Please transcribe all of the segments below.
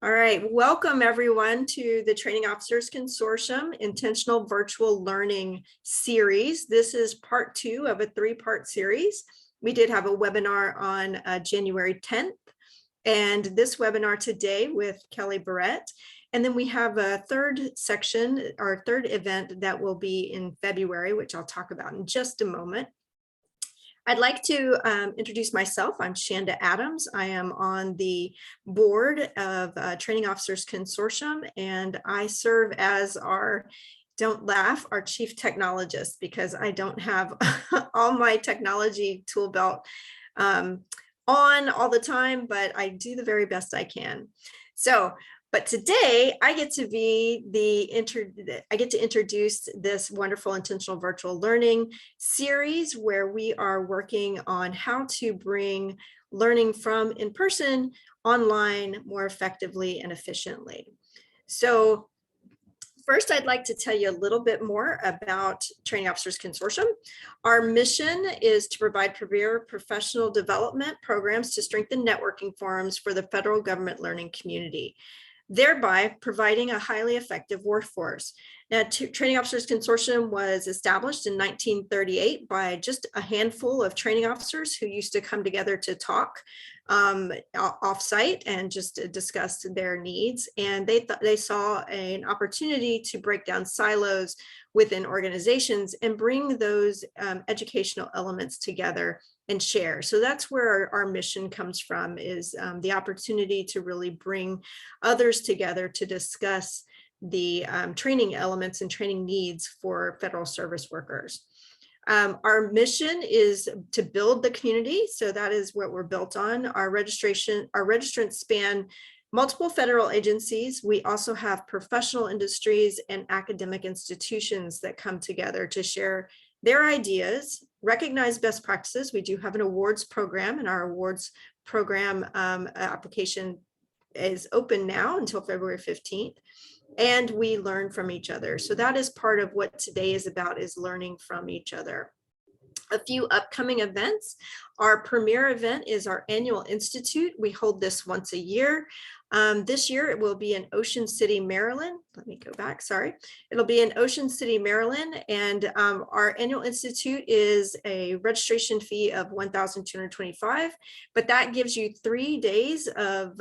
All right, welcome everyone to the Training Officers Consortium Intentional Virtual Learning Series. This is part 2 of a 3-part series. We did have a webinar on January 10th, and this webinar today with Kelly Barrett. And then we have a third section, our third event that will be in February, which I'll talk about in just a moment. I'd like to introduce myself. I'm Shanda Adams. I am on the board of Training Officers Consortium, and I serve as don't laugh, our chief technologist, because I don't have all my technology tool belt on all the time, but I do the very best I can. But today I get to be I get to introduce this wonderful intentional virtual learning series where we are working on how to bring learning from in person online more effectively and efficiently. So first, I'd like to tell you a little bit more about Training Officers Consortium. Our mission is to provide premier professional development programs to strengthen networking forums for the federal government learning community, thereby providing a highly effective workforce. Now, Training Officers Consortium was established in 1938 by just a handful of training officers who used to come together to talk off-site and just discuss their needs. And they saw an opportunity to break down silos within organizations and bring those educational elements together and share. So that's where our mission comes from, is the opportunity to really bring others together to discuss the training elements and training needs for federal service workers. Our mission is to build the community. So that is what we're built on. Our registrants span multiple federal agencies. We also have professional industries and academic institutions that come together to share their ideas, recognize best practices. We do have an awards program, and our awards program application is open now until February 15th. And we learn from each other. So that is part of what today is about, is learning from each other. A few upcoming events. Our premier event is our annual institute. We hold this once a year. This year it will be in Ocean City, Maryland. Let me go back, sorry. It'll be in Ocean City, Maryland. And our annual institute is a registration fee of $1,225, but that gives you 3 days of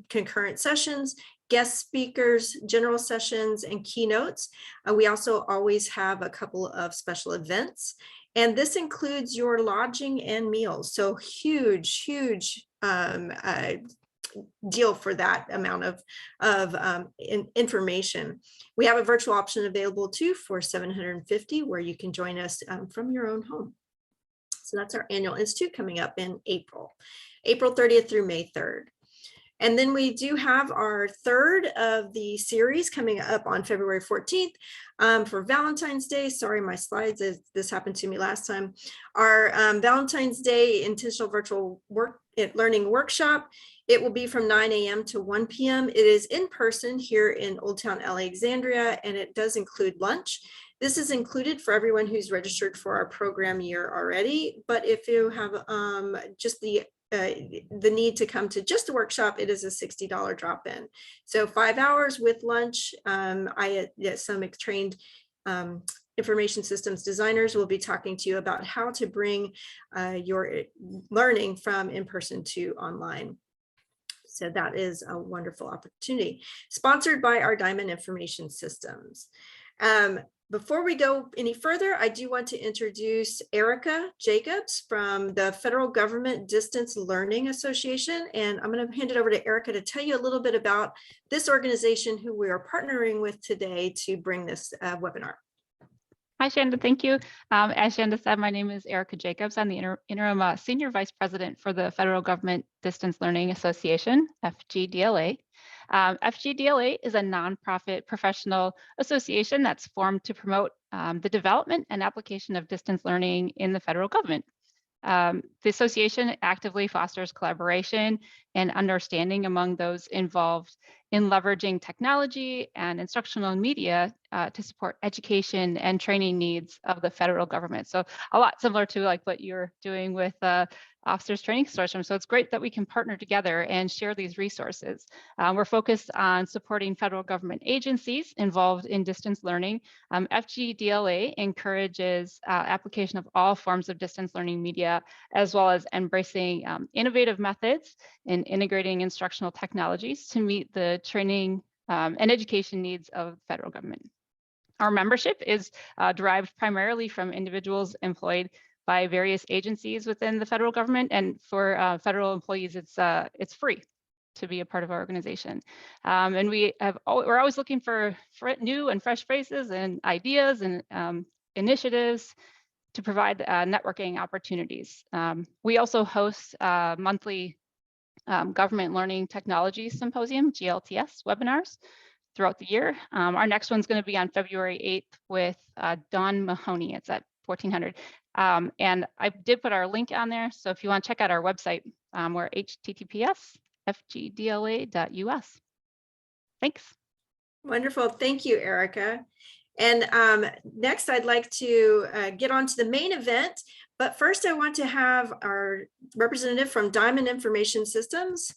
concurrent sessions, guest speakers, general sessions, and keynotes. We also always have a couple of special events. And this includes your lodging and meals. So huge deal for that amount of information. We have a virtual option available too for $750, where you can join us from your own home. So that's our annual institute coming up in April 30th through May 3rd. And then we do have our third of the series coming up on February 14th for Valentine's Day. Sorry, my slides, this happened to me last time. Our Valentine's Day Intentional Virtual Learning Workshop. It will be from 9 a.m. to 1 p.m. It is in person here in Old Town Alexandria, and it does include lunch. This is included for everyone who's registered for our program year already. But if you have just the need to come to just a workshop, it is a $60 drop-in. So 5 hours with lunch. Some trained information systems designers will be talking to you about how to bring your learning from in-person to online. So that is a wonderful opportunity. Sponsored by our Diamond Information Systems. Before we go any further, I do want to introduce Erica Jacobs from the Federal Government Distance Learning Association. And I'm going to hand it over to Erica to tell you a little bit about this organization who we are partnering with today to bring this webinar. Hi, Shanda. Thank you. As Shanda said, my name is Erica Jacobs. I'm the interim Senior Vice President for the Federal Government Distance Learning Association, FGDLA. FGDLA is a nonprofit professional association that's formed to promote the development and application of distance learning in the federal government. The association actively fosters collaboration and understanding among those involved in leveraging technology and instructional media to support education and training needs of the federal government. So a lot similar to like what you're doing with Officers Training Consortium. So it's great that we can partner together and share these resources. We're focused on supporting federal government agencies involved in distance learning. FGDLA encourages application of all forms of distance learning media, as well as embracing innovative methods and integrating instructional technologies to meet the training and education needs of the federal government. Our membership is derived primarily from individuals employed by various agencies within the federal government, and for federal employees, it's free to be a part of our organization. And we're always looking for new and fresh faces and ideas and initiatives to provide networking opportunities. We also host monthly Government Learning Technology Symposium, GLTS webinars throughout the year. Our next one's going to be on February 8th with Dawn Mahoney. It's at 1400. And I did put our link on there. So if you want to check out our website, we're https://fgdla.us. Thanks. Wonderful. Thank you, Erica. And next, I'd like to get on to the main event. But first, I want to have our representative from Diamond Information Systems,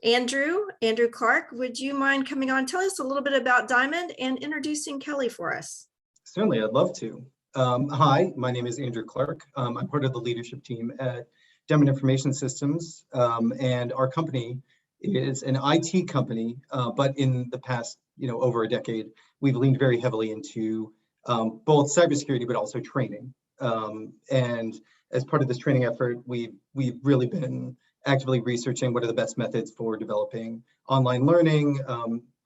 Andrew Clark. Would you mind coming on? Tell us a little bit about Diamond and introducing Kelly for us. Certainly, I'd love to. Hi, my name is Andrew Clark. I'm part of the leadership team at Diamond Information Systems, and our company is an IT company, but in the past, over a decade, we've leaned very heavily into both cybersecurity, but also training. And as part of this training effort, we've really been actively researching what are the best methods for developing online learning,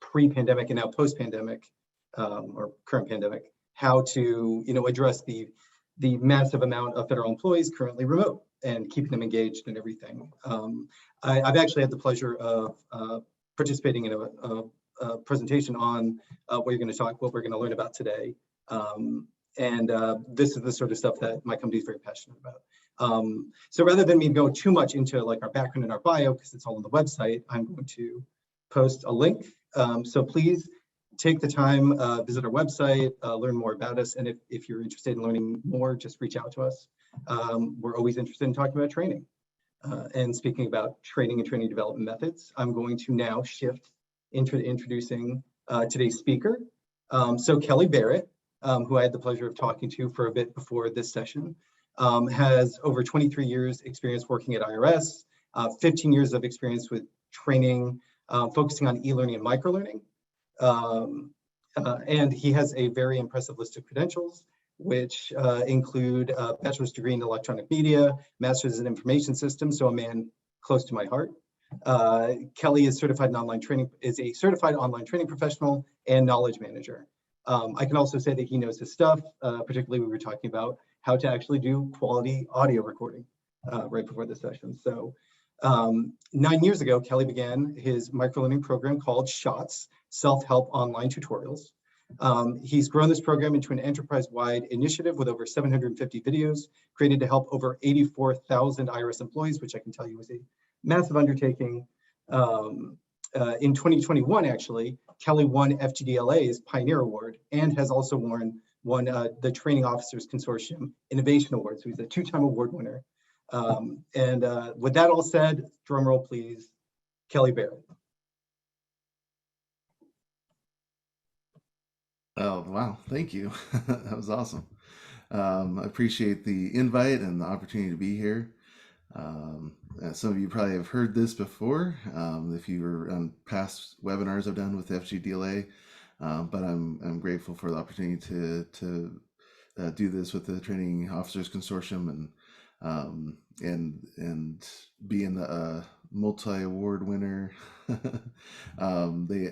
pre-pandemic and now post-pandemic, or current pandemic, how to address the massive amount of federal employees currently remote and keeping them engaged in everything. I've actually had the pleasure of participating in a presentation on what we're going to learn about today. And this is the sort of stuff that my company is very passionate about. So rather than me go too much into like our background and our bio, because it's all on the website, I'm going to post a link. So please take the time, visit our website, learn more about us. And if you're interested in learning more, just reach out to us. We're always interested in talking about training. And speaking about training and training development methods, I'm going to now shift into introducing today's speaker. So Kelly Barrett, who I had the pleasure of talking to for a bit before this session, has over 23 years experience working at IRS, 15 years of experience with training, focusing on e-learning and microlearning. And he has a very impressive list of credentials, which include a bachelor's degree in electronic media, master's in information systems, so a man close to my heart. Kelly is a certified online training professional and knowledge manager. I can also say that he knows his stuff, particularly we were talking about how to actually do quality audio recording right before the session. So 9 years ago, Kelly began his microlearning program called SHOTS, Self-Help Online Tutorials. He's grown this program into an enterprise-wide initiative with over 750 videos created to help over 84,000 IRS employees, which I can tell you is a massive undertaking. In 2021, actually, Kelly won FGDLA's Pioneer Award and has also won the Training Officers Consortium Innovation Award. So he's a two-time award winner. And with that all said, drum roll please, Kelly Barrett. Oh, wow. Thank you. That was awesome. I appreciate the invite and the opportunity to be here. Some of you probably have heard this before, if you were on past webinars I've done with FGDLA, but I'm grateful for the opportunity to do this with the Training Officers Consortium and being the multi-award winner. They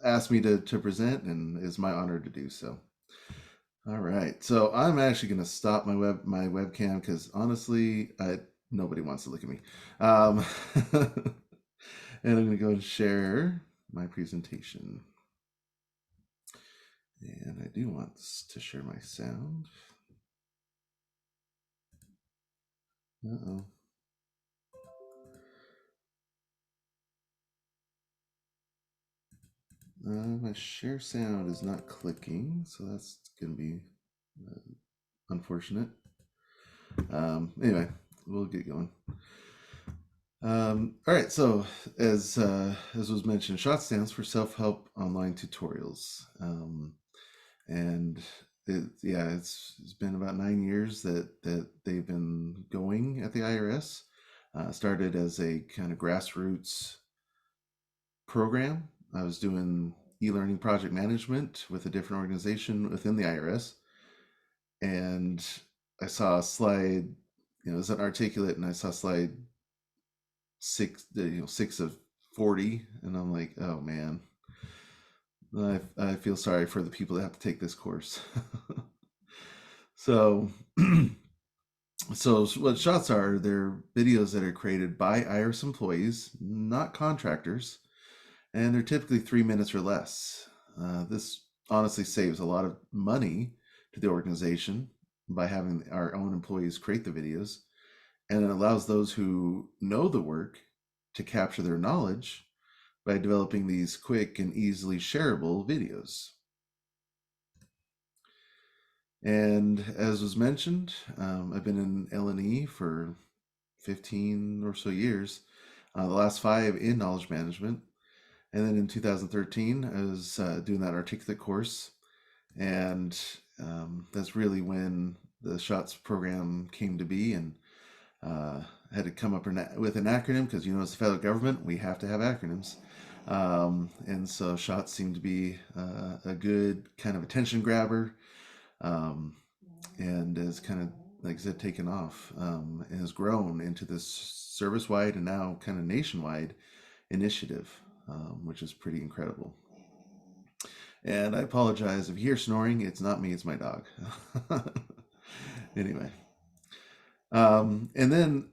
asked me to present, and it's my honor to do so. All right, so I'm actually going to stop my webcam because honestly, nobody wants to look at me. And I'm going to go and share my presentation. And I do want to share my sound. Uh-oh. My share sound is not clicking, so that's going to be unfortunate. Anyway, we'll get going. All right, so as was mentioned, SHOT stands for Self-Help Online Tutorials, and it's been about 9 years that they've been going at the IRS. Started as a kind of grassroots program. I was doing e-learning project management with a different organization within the IRS, and I saw a slide. It was an articulate, and I saw slide 6 of 40, and I'm like, oh man, I feel sorry for the people that have to take this course. So what shots are, they're videos that are created by IRS employees, not contractors, and they're typically 3 minutes or less. This honestly saves a lot of money to the organization by having our own employees create the videos, and it allows those who know the work to capture their knowledge by developing these quick and easily shareable videos. And as was mentioned, I've been in L&E for 15 or so years, the last 5 in knowledge management. And then in 2013, I was doing that articulate course. And that's really when the SHOTS program came to be, and had to come up with an acronym, because as the federal government, we have to have acronyms. And so SHOTS seemed to be a good kind of attention grabber, and has kind of, like I said, taken off, and has grown into this service-wide and now kind of nationwide initiative, which is pretty incredible. And I apologize if you hear snoring. It's not me, it's my dog. Anyway, and then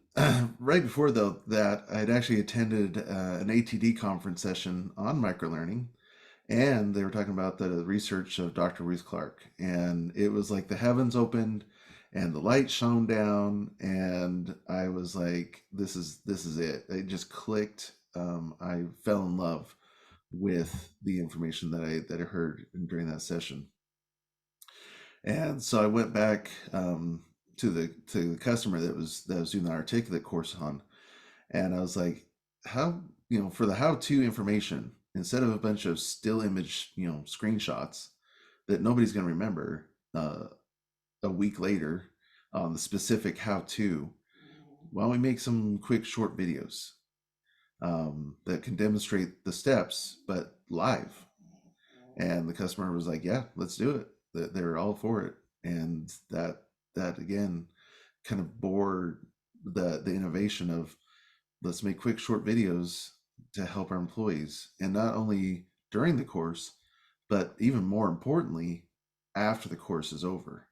right before that, I'd actually attended an ATD conference session on microlearning, and they were talking about the research of Dr. Ruth Clark, and it was like the heavens opened and the light shone down, and I was like, this is it. It just clicked. I fell in love with the information that I heard during that session. And so I went back to the customer that was doing the articulate course on, and I was like, how, for the how-to information, instead of a bunch of still image, screenshots that nobody's going to remember a week later on the specific how-to, why don't we make some quick short videos that can demonstrate the steps, but live? And the customer was like, yeah, let's do it. They were all for it. And that again kind of bore the innovation of, let's make quick short videos to help our employees, and not only during the course, but even more importantly, after the course is over.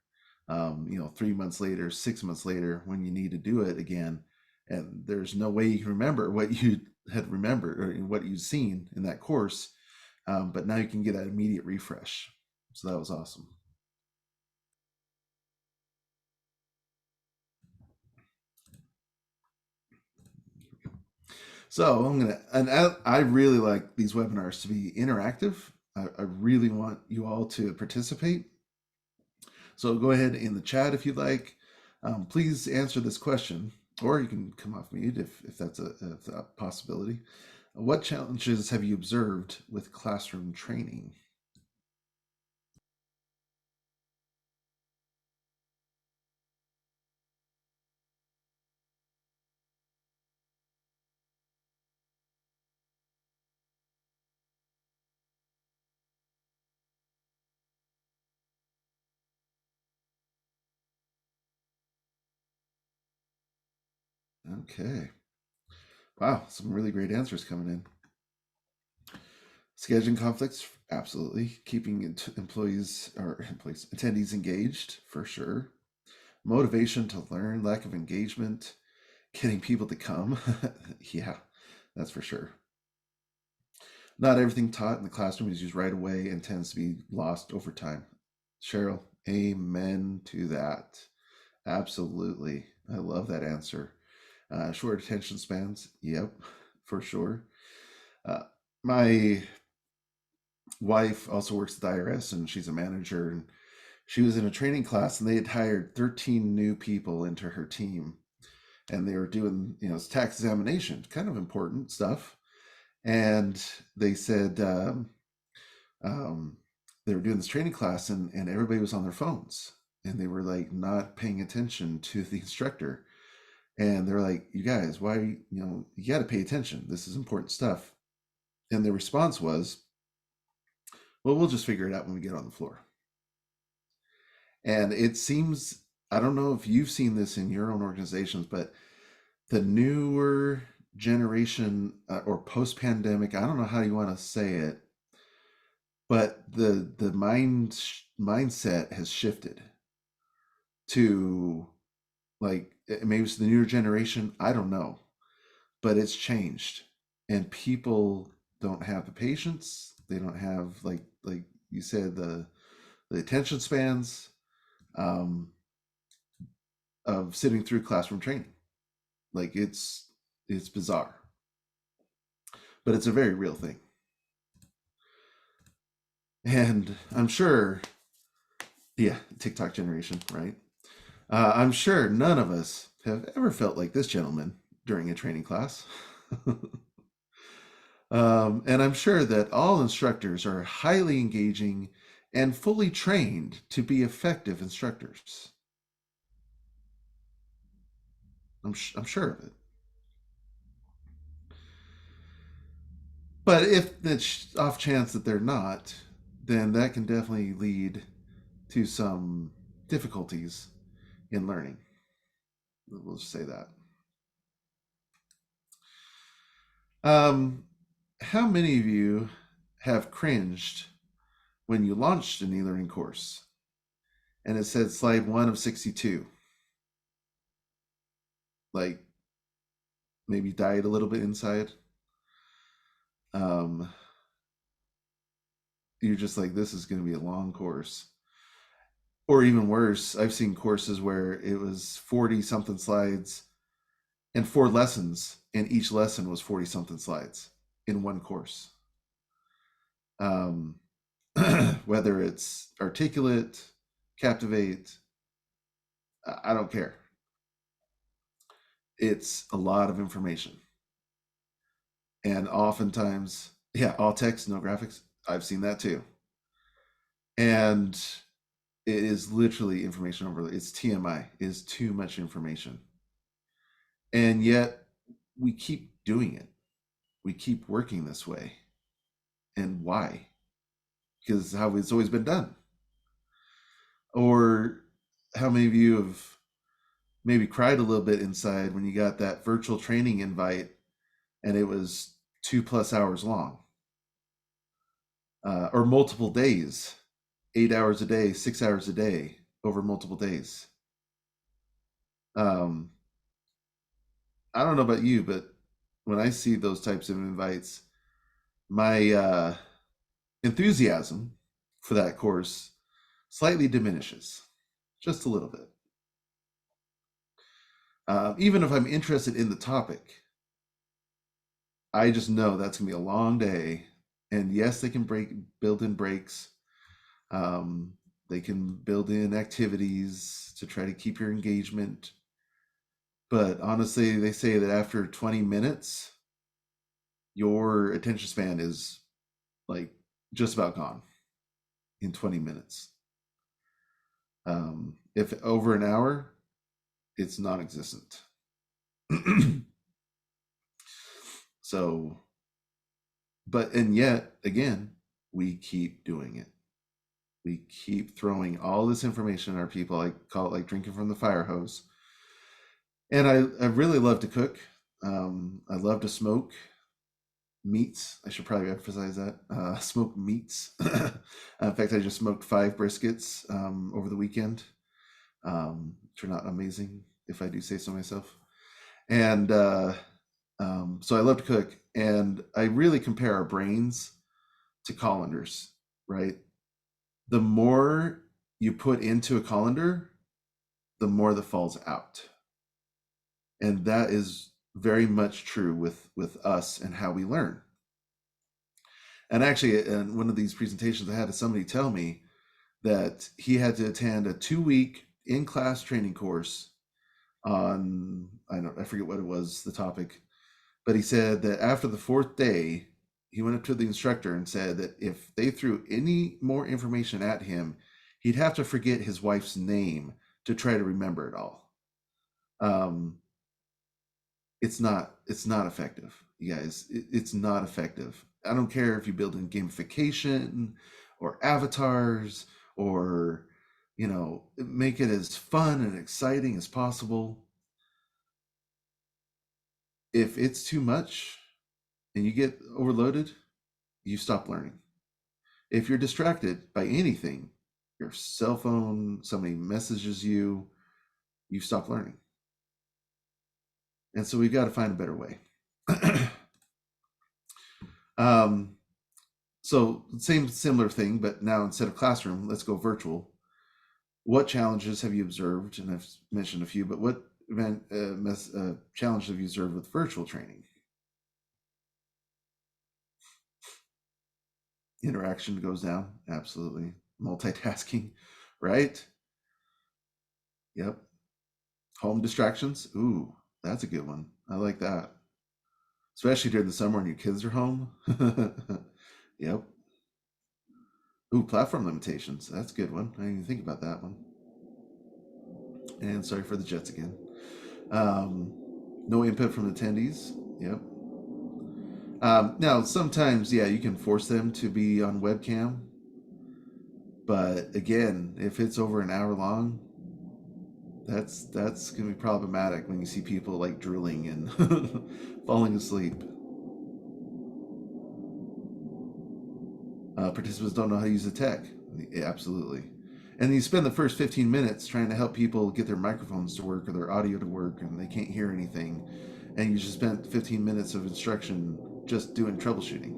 3 months later, 6 months later, when you need to do it again, and there's no way you can remember what you had remembered or what you'd seen in that course, but now you can get that immediate refresh. So that was awesome. So I really like these webinars to be interactive. I really want you all to participate. So go ahead in the chat if you'd like. Please answer this question, or you can come off mute if that's a possibility. What challenges have you observed with classroom training? Okay. Wow, some really great answers coming in. Scheduling conflicts, absolutely. Keeping attendees engaged, for sure. Motivation to learn, lack of engagement, getting people to come. Yeah, that's for sure. Not everything taught in the classroom is used right away and tends to be lost over time. Cheryl, amen to that. Absolutely. I love that answer. Short attention spans, yep, for sure. My wife also works at the IRS, and she's a manager, and she was in a training class, and they had hired 13 new people into her team, and they were doing, it's tax examination, kind of important stuff. And they said they were doing this training class, and everybody was on their phones, and they were like not paying attention to the instructor. And they're like, you guys, why, you got to pay attention. This is important stuff. And the response was, well, we'll just figure it out when we get on the floor. And it seems, I don't know if you've seen this in your own organizations, but the newer generation or post-pandemic, I don't know how you want to say it, but the mindset has shifted to, like, maybe it's the newer generation, I don't know, but it's changed, and people don't have the patience. They don't have, like you said, the attention spans of sitting through classroom training. Like, it's bizarre, but it's a very real thing. And I'm sure, TikTok generation, right? I'm sure none of us have ever felt like this gentleman during a training class. And I'm sure that all instructors are highly engaging and fully trained to be effective instructors. I'm sure of it. But if it's off chance that they're not, then that can definitely lead to some difficulties in learning. We'll just say that. How many of you have cringed when you launched an e-learning course and it said slide 1 of 62? Like, maybe died a little bit inside. You're just like, this is going to be a long course. Or even worse, I've seen courses where it was 40 something slides and 4 lessons, and each lesson was 40 something slides in one course. Whether it's Articulate, Captivate, I don't care. It's a lot of information. And oftentimes, all text, no graphics. I've seen that too. And it is literally information overload. It's TMI. It is too much information. And yet we keep doing it. We keep working this way. And why? Because how it's always been done. Or how many of you have maybe cried a little bit inside when you got that virtual training invite and it was 2+ hours long, or multiple days, 8 hours a day, 6 hours a day over multiple days. I don't know about you, but when I see those types of invites, my enthusiasm for that course slightly diminishes, just a little bit. Even if I'm interested in the topic, I just know that's gonna be a long day. And yes, they can build in breaks. They can build in activities to try to keep your engagement. But honestly, they say that after 20 minutes, your attention span is like just about gone in 20 minutes. If over an hour, it's non-existent. So, and yet, again, we keep doing it. We keep throwing all this information at our people. I call it like drinking from the fire hose. And I really love to cook. I love to smoke meats. I should probably emphasize that. Smoke meats. In fact, I just smoked 5 briskets over the weekend. Which are not amazing, if I do say so myself. And so I love to cook. And I really compare our brains to colanders, right? The more you put into a colander, the more that falls out. And that is very much true with us and how we learn. And actually, in one of these presentations, I had somebody tell me that he had to attend a 2-week in-class training course on, I forget what it was, the topic, but he said that after the 4th day, he went up to the instructor and said that if they threw any more information at him, he'd have to forget his wife's name to try to remember it all. It's not effective, you guys. It's not effective. I don't care if you build in gamification or avatars or, make it as fun and exciting as possible. If it's too much and you get overloaded, you stop learning. If you're distracted by anything, your cell phone, somebody messages you, you stop learning. And so we've got to find a better way. So similar thing, but now instead of classroom, let's go virtual. What challenges have you observed? And I've mentioned a few, but what challenges have you observed with virtual training? Interaction goes down, absolutely. Multitasking, right? Yep. Home distractions, ooh, that's a good one. I like that. Especially during the summer when your kids are home. Yep. Ooh, platform limitations, that's a good one. I didn't even think about that one. And sorry for the Jets again. No input from attendees, yep. Now, sometimes, yeah, you can force them to be on webcam. But again, if it's over an hour long, that's going to be problematic when you see people like drooling and falling asleep. Participants don't know how to use the tech. Yeah, absolutely. And you spend the first 15 minutes trying to help people get their microphones to work or their audio to work, and they can't hear anything. And you just spent 15 minutes of instruction just doing troubleshooting.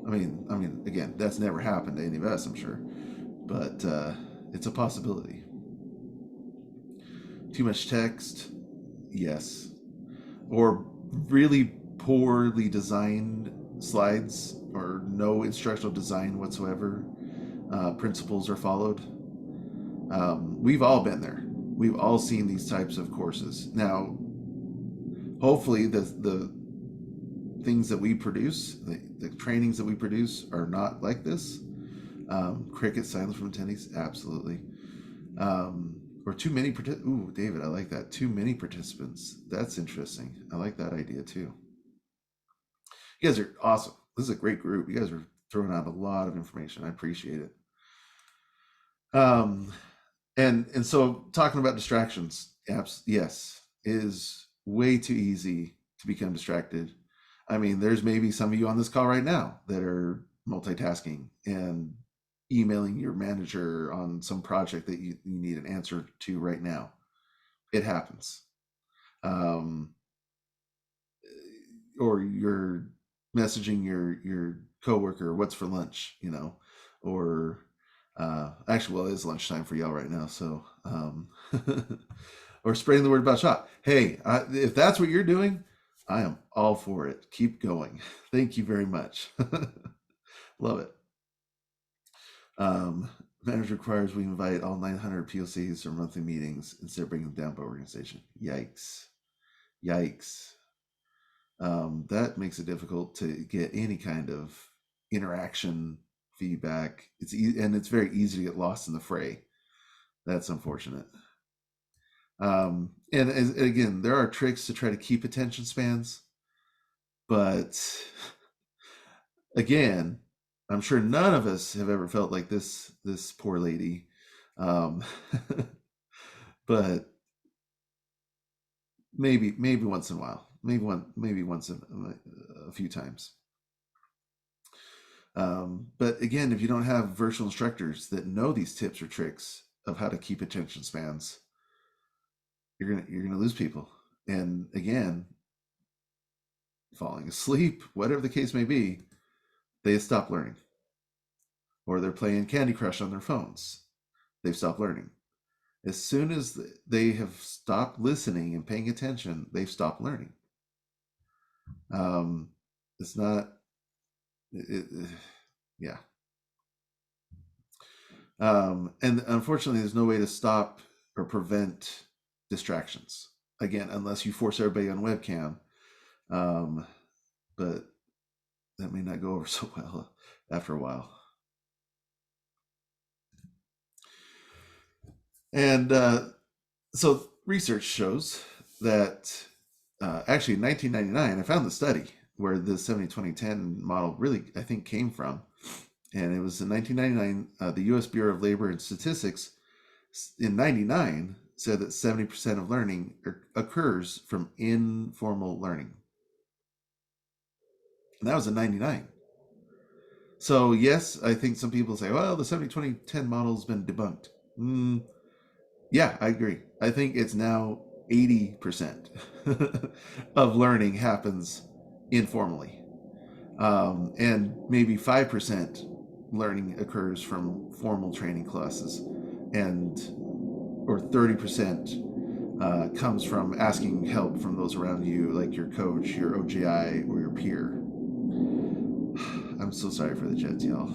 I mean, again, that's never happened to any of us, I'm sure, but it's a possibility. Too much text, yes, or really poorly designed slides or no instructional design whatsoever. Principles are followed. We've all been there. We've all seen these types of courses. Now, hopefully the things that we produce, the trainings that we produce are not like this. Cricket, silence from attendees, absolutely. Or too many ooh, David, I like that. Too many participants. That's interesting. I like that idea too. You guys are awesome. This is a great group. You guys are throwing out a lot of information. I appreciate it. And so talking about distractions, yes, is way too easy to become distracted. I mean, there's maybe some of you on this call right now that are multitasking and emailing your manager on some project that you need an answer to right now. It happens. Or you're messaging your coworker, what's for lunch, or actually, well, it is lunchtime for y'all right now, so or spreading the word about shop. Hey, if that's what you're doing, I am all for it. Keep going. Thank you very much. Love it. Manager requires we invite all 900 POCs or monthly meetings instead of bringing them down by organization. Yikes. That makes it difficult to get any kind of interaction, feedback. It's very easy to get lost in the fray. That's unfortunate. And again, there are tricks to try to keep attention spans, but again, I'm sure none of us have ever felt like this poor lady. But maybe once in a while, maybe once in a few times. But again, if you don't have virtual instructors that know these tips or tricks of how to keep attention spans, you're gonna lose people. And again, falling asleep, whatever the case may be, they stop learning. Or they're playing Candy Crush on their phones. They've stopped learning. As soon as they have stopped listening and paying attention, they've stopped learning. It's not yeah. And unfortunately, there's no way to stop or prevent distractions. Again, unless you force everybody on webcam. But that may not go over so well after a while. And so research shows that actually in 1999, I found the study where the 70-20-10 model really, I think, came from. And it was in 1999, the U.S. Bureau of Labor and Statistics in 99 said that 70% of learning occurs from informal learning. And that was in 99. So yes, I think some people say, well, the 70-20-10 model has been debunked. Yeah, I agree. I think it's now 80% of learning happens informally. And maybe 5% learning occurs from formal training classes, or 30% comes from asking help from those around you, like your coach, your OGI, or your peer. I'm so sorry for the jets, y'all.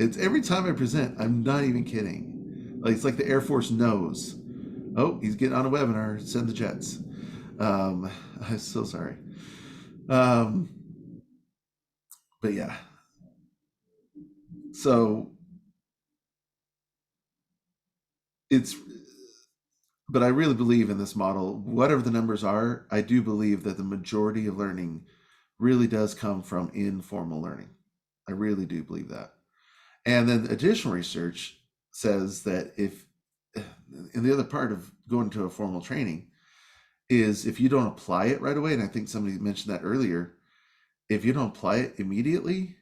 It's every time I present, I'm not even kidding. Like, it's like the Air Force knows. Oh, he's getting on a webinar. Send the jets. I'm so sorry. But yeah. So but I really believe in this model. Whatever the numbers are, I do believe that the majority of learning really does come from informal learning. I really do believe that. And then additional research says that and the other part of going to a formal training is if you don't apply it right away, and I think somebody mentioned that earlier, if you don't apply it immediately,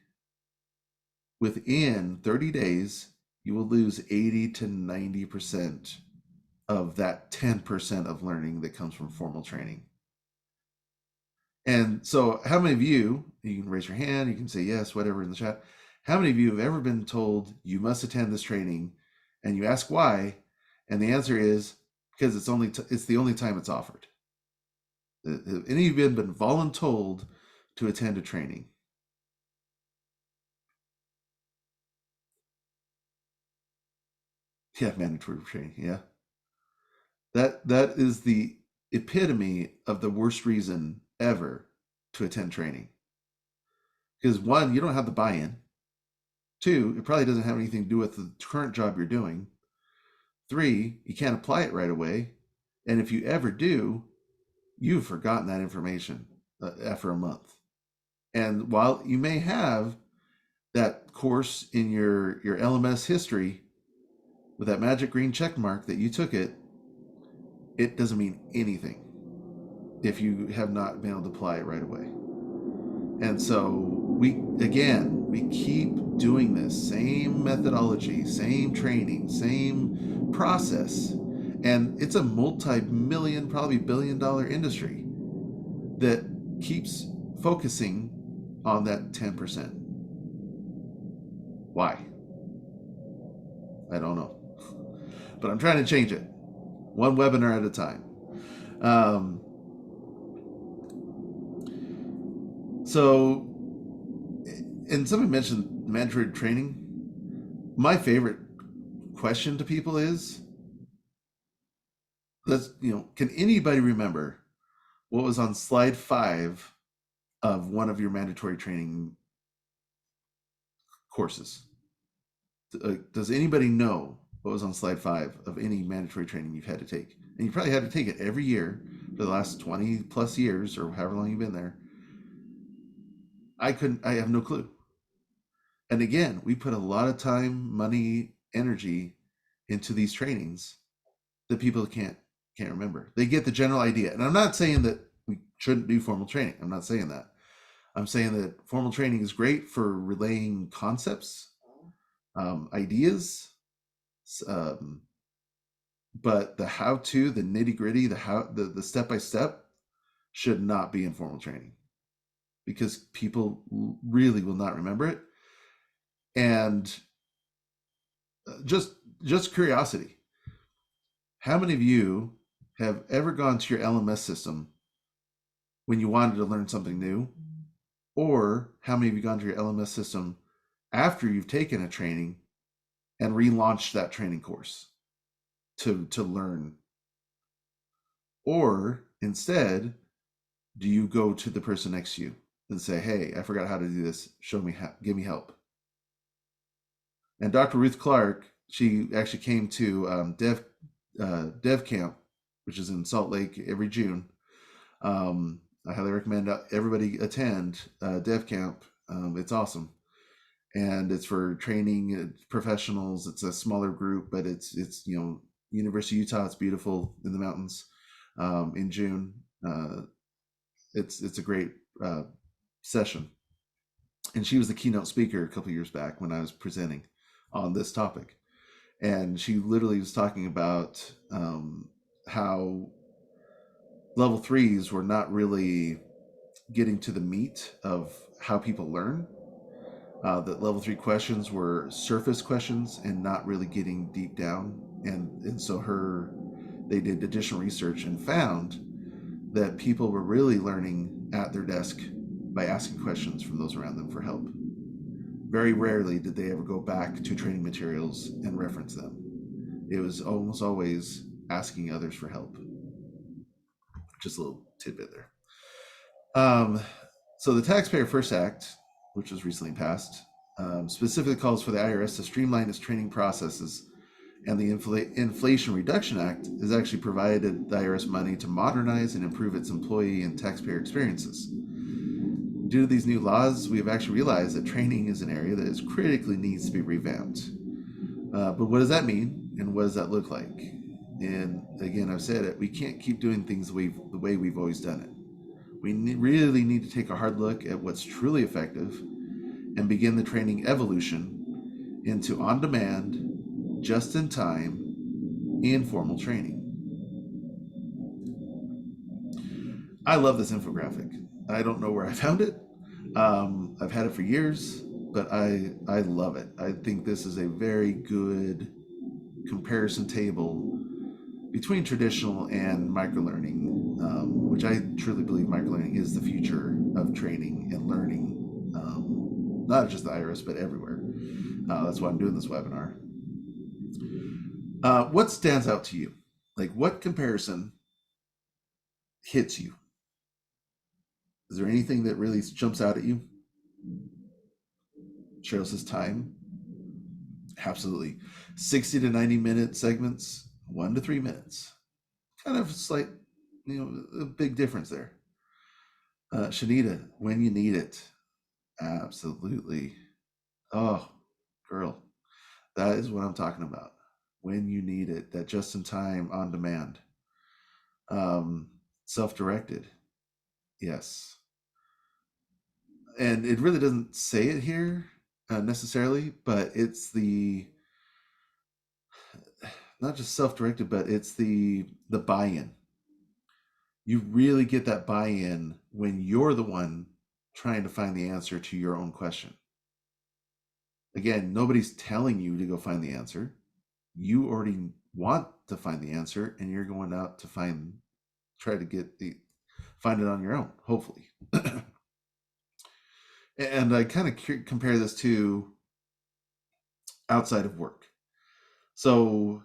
within 30 days, you will lose 80 to 90% of that 10% of learning that comes from formal training. And so how many of you can raise your hand, you can say yes, whatever in the chat. How many of you have ever been told you must attend this training and you ask why? And the answer is because it's the only time it's offered. Have any of you been voluntold to attend a training? Yeah, mandatory training. Yeah. That is the epitome of the worst reason ever to attend training. Because one, you don't have the buy-in. Two, it probably doesn't have anything to do with the current job you're doing. Three, you can't apply it right away. And if you ever do, you've forgotten that information after a month. And while you may have that course in your LMS history with that magic green check mark that you took it doesn't mean anything if you have not been able to apply it right away. And so we keep doing this same methodology, same training, same process. And it's a multi-million, probably billion-dollar industry that keeps focusing on that 10%. Why? I don't know. But I'm trying to change it, one webinar at a time. So, and somebody mentioned mandatory training. My favorite question to people is, can anybody remember what was on slide 5 of one of your mandatory training courses? Does anybody know what was on slide 5 of any mandatory training you've had to take? And you probably had to take it every year for the last 20 plus years or however long you've been there. I have no clue. And again, we put a lot of time, money, energy into these trainings that people can't remember. They get the general idea. And I'm not saying that we shouldn't do formal training. I'm not saying that. I'm saying that formal training is great for relaying concepts, ideas, but the how-to, the nitty-gritty, the step-by-step should not be in formal training, because people really will not remember it. And just curiosity, how many of you have ever gone to your LMS system when you wanted to learn something new Or how many of you gone to your LMS system after you've taken a training and relaunched that training course to learn? Or instead, do you go to the person next to you and say, hey, I forgot how to do this. Show me how, give me help. And Dr. Ruth Clark, she actually came to Dev Camp, which is in Salt Lake every June. I highly recommend everybody attend Dev Camp. It's awesome. And it's for training professionals. It's a smaller group, but it's University of Utah. It's beautiful in the mountains in June. It's a great session. And she was the keynote speaker a couple of years back when I was presenting on this topic. And she literally was talking about how level 3s were not really getting to the meat of how people learn. That level 3 questions were surface questions and not really getting deep down. And so they did additional research and found that people were really learning at their desk by asking questions from those around them for help. Very rarely did they ever go back to training materials and reference them. It was almost always asking others for help. Just a little tidbit there. So the Taxpayer First Act, which was recently passed, specifically calls for the IRS to streamline its training processes, and the Inflation Reduction Act has actually provided the IRS money to modernize and improve its employee and taxpayer experiences. Due to these new laws, we have actually realized that training is an area that is critically needs to be revamped. But what does that mean, and what does that look like? And again, I've said it, we can't keep doing things the way we've always done it. We really need to take a hard look at what's truly effective and begin the training evolution into on-demand, just-in-time, informal training. I love this infographic. I don't know where I found it. I've had it for years, but I love it. I think this is a very good comparison table between traditional and microlearning, which I truly believe microlearning is the future of training and learning, not just the IRS, but everywhere. That's why I'm doing this webinar. What stands out to you? Like, what comparison hits you? Is there anything that really jumps out at you? Cheryl says time. Absolutely. 60 to 90 minute segments, 1 to 3 minutes. Kind of slight, a big difference there. Shanita, when you need it. Absolutely. Oh, girl, that is what I'm talking about. When you need it, that just in time, on demand. Self-directed. Yes. And it really doesn't say it here necessarily, but it's not just self-directed, but it's the buy-in. You really get that buy-in when you're the one trying to find the answer to your own question. Again, nobody's telling you to go find the answer. You already want to find the answer, and you're going out to find it on your own, hopefully. And I kind of compare this to outside of work. So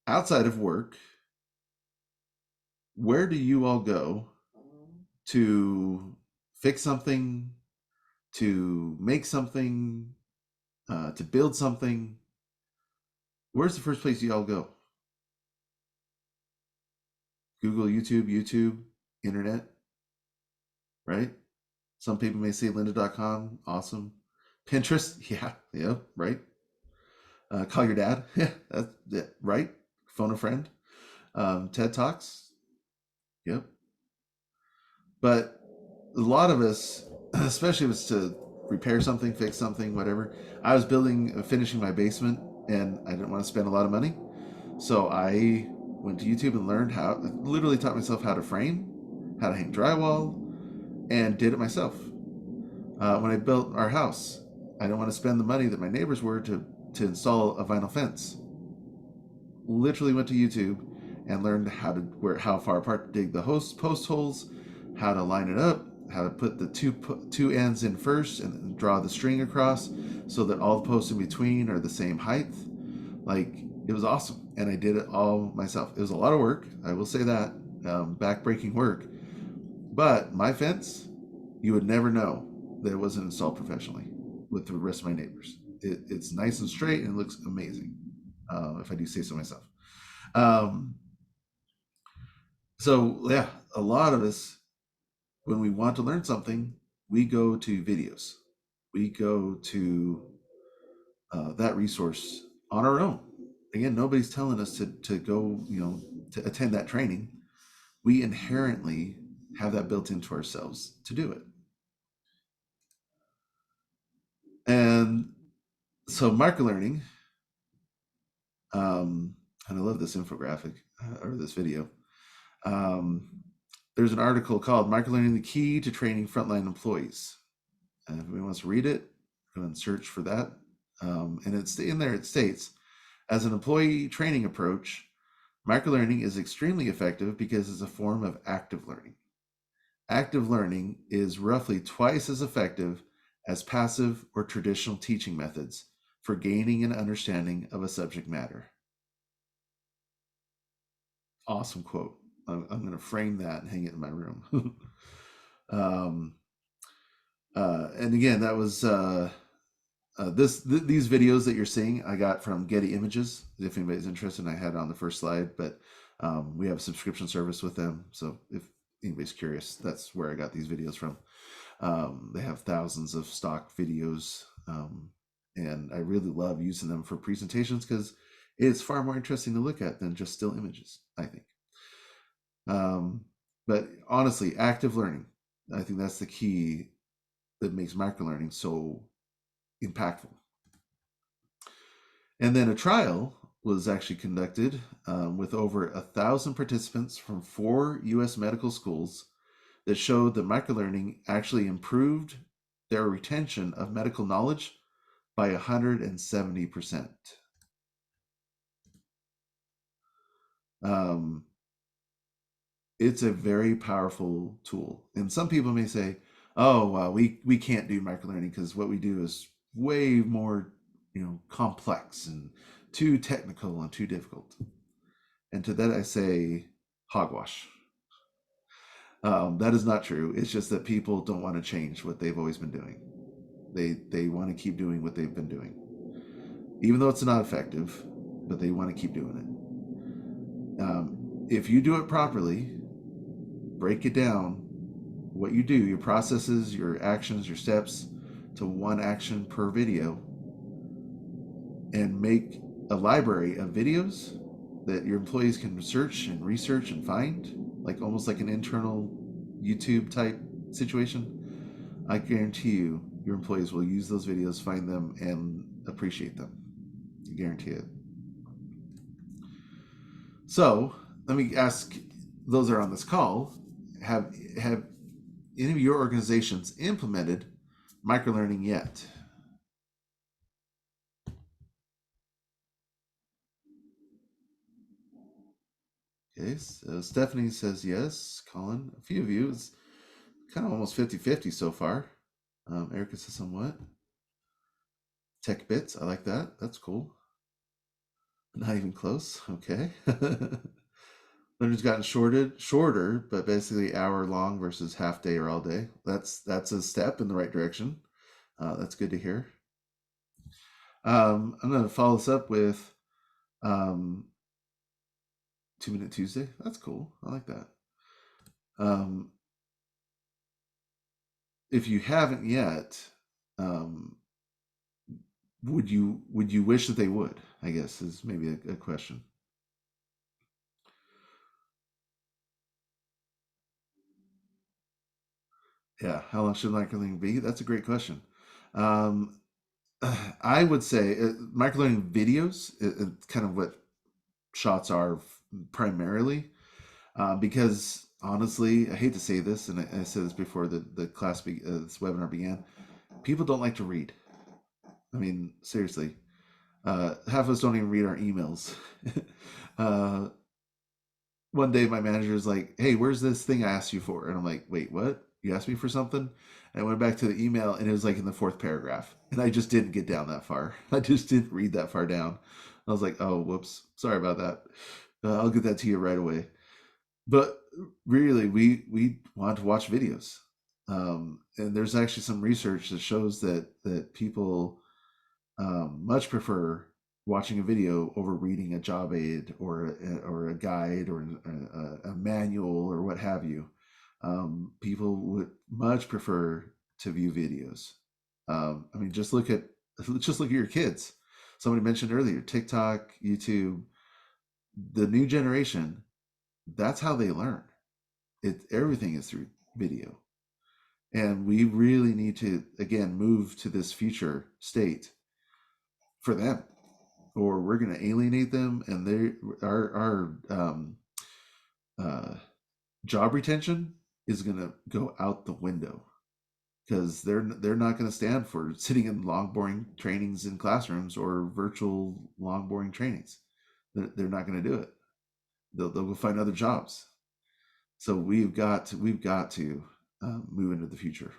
outside of work, where do you all go to fix something, to make something, to build something? Where's the first place you all go? Google, YouTube, internet, right? Some people may say lynda.com, awesome. Pinterest, yeah, right. Call your dad, yeah, that's it, right. Phone a friend. TED Talks, yep. But a lot of us, especially if it's to repair something, fix something, whatever. I was finishing my basement, and I didn't want to spend a lot of money. So I went to YouTube and learned literally taught myself how to frame, how to hang drywall, and did it myself. When I built our house, I didn't want to spend the money that my neighbors were to install a vinyl fence. Literally went to YouTube and learned how far apart to dig the post holes, how to line it up, how to put the two ends in first and draw the string across so that all the posts in between are the same height. Like, it was awesome, and I did it all myself. It was a lot of work, I will say that, back-breaking work. But my fence, you would never know that it wasn't installed professionally with the rest of my neighbors. It's nice and straight, and it looks amazing, if I do say so myself. So yeah, a lot of us, when we want to learn something, we go to videos. We go to that resource on our own. Again, nobody's telling us to go, to attend that training. We inherently have that built into ourselves to do it. And so microlearning, and I love this infographic or this video. There's an article called Microlearning, the Key to Training Frontline Employees. And if anyone wants to read it, go and search for that. And it's in there, it states, as an employee training approach, microlearning is extremely effective because it's a form of active learning. Active learning is roughly twice as effective as passive or traditional teaching methods for gaining an understanding of a subject matter. Awesome quote. I'm going to frame that and hang it in my room. And again, that was these videos that you're seeing, I got from Getty Images. If anybody's interested, I had it on the first slide, but we have a subscription service with them. So if anybody's curious, that's where I got these videos from. They have thousands of stock videos, and I really love using them for presentations because it's far more interesting to look at than just still images, I think. But honestly, active learning, I think that's the key that makes microlearning so impactful. And then a trial was actually conducted with over 1,000 participants from 4 U.S. medical schools that showed that microlearning actually improved their retention of medical knowledge by 170%. It's a very powerful tool. And some people may say, oh, we can't do microlearning because what we do is way more, complex and too technical and too difficult. And to that I say, hogwash. That is not true. It's just that people don't want to change what they've always been doing. They want to keep doing what they've been doing, even though it's not effective, but they want to keep doing it. If you do it properly, break it down, what you do, your processes, your actions, your steps, to one action per video, and make a library of videos that your employees can search and research and find, like almost like an internal YouTube type situation, I guarantee you your employees will use those videos, find them, and appreciate them. I guarantee it. So let me ask those that are on this call, have any of your organizations implemented microlearning yet? Okay, so Stephanie says yes. Colin, a few of you, it's kind of almost 50-50 so far. Erica says somewhat. Tech bits, I like that. That's cool. Not even close. Okay. Learning's gotten shorter, but basically hour long versus half day or all day. That's a step in the right direction. That's good to hear. I'm going to follow this up with 2 Minute Tuesday. That's cool. I like that. If you haven't yet, would you wish that they would? I guess is maybe a question. Yeah, how long should microlearning be? That's a great question. I would say microlearning videos, kind of what shots are primarily, because honestly, I hate to say this, and I said this before the this webinar began, people don't like to read. I mean, seriously, half of us don't even read our emails. One day my manager is like, hey, where's this thing I asked you for? And I'm like, wait, what? You asked me for something. And I went back to the email and it was like in the 4th paragraph. And I just didn't get down that far. I just didn't read that far down. I was like, oh, whoops. Sorry about that. I'll get that to you right away. But really, we want to watch videos. And there's actually some research that shows that people much prefer watching a video over reading a job aid or a guide or a manual or what have you. People would much prefer to view videos. I mean, just look at your kids. Somebody mentioned earlier, TikTok, YouTube, the new generation. That's how they learn. Everything is through video. And we really need to, again, move to this future state for them, or we're going to alienate them, and our job retention is going to go out the window, because they're not going to stand for sitting in long, boring trainings in classrooms or virtual long, boring trainings. They're not going to do it. They'll go find other jobs. So we've got to move into the future.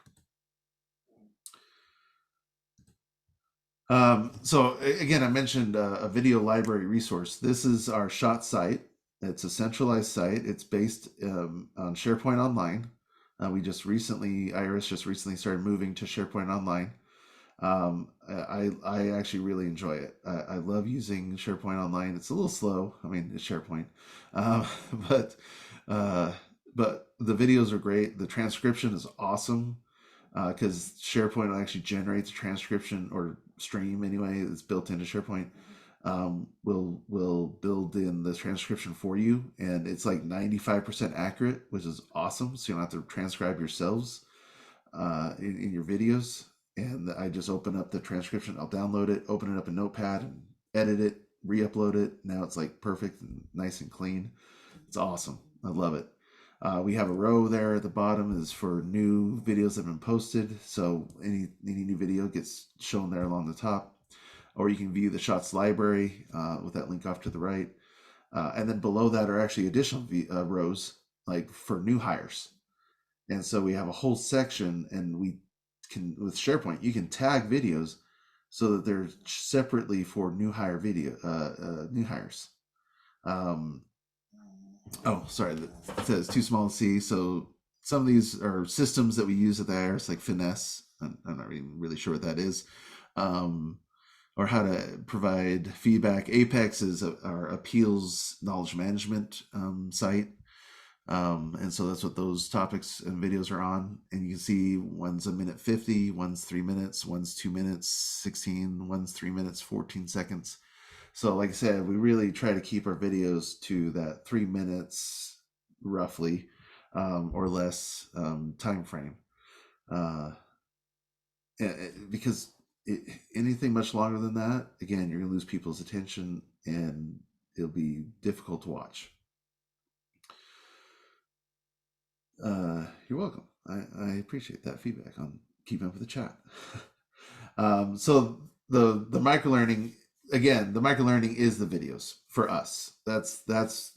So again, I mentioned a video library resource. This is our SHOT site. It's a centralized site. It's based on SharePoint Online. IRS just recently started moving to SharePoint Online. I actually really enjoy it. I love using SharePoint Online. It's a little slow. I mean, it's SharePoint, but the videos are great. The transcription is awesome, because SharePoint will actually generate the transcription, or stream anyway. It's built into SharePoint. Will build in the transcription for you, and it's like 95% accurate, which is awesome. So you don't have to transcribe yourselves in your videos. And I just open up the transcription. I'll download it, open it up in Notepad, and edit it, re-upload it. Now it's like perfect and nice and clean. It's awesome. I love it. We have a row there at the bottom is for new videos that have been posted. So any new video gets shown there along the top. Or you can view the SHOTS library with that link off to the right. And then below that are actually additional rows, like for new hires. And so we have a whole section, and we can, with SharePoint, you can tag videos so that they're separately for new hire new hires. Oh, sorry, it says too small to see. So some of these are systems that we use at the IRS, like Finesse. I'm not really sure what that is. Or how to provide feedback. Apex is our appeals knowledge management site. And so that's what those topics and videos are on. And you can see one's 1:50, one's 3 minutes, one's 2 minutes, 16, one's 3 minutes, 14 seconds. So like I said, we really try to keep our videos to that 3 minutes roughly, or less time frame. Because anything much longer than that, again, you're going to lose people's attention and it'll be difficult to watch. You're welcome. I appreciate that feedback on keeping up with the chat. So the microlearning, again, the microlearning is the videos for us. That's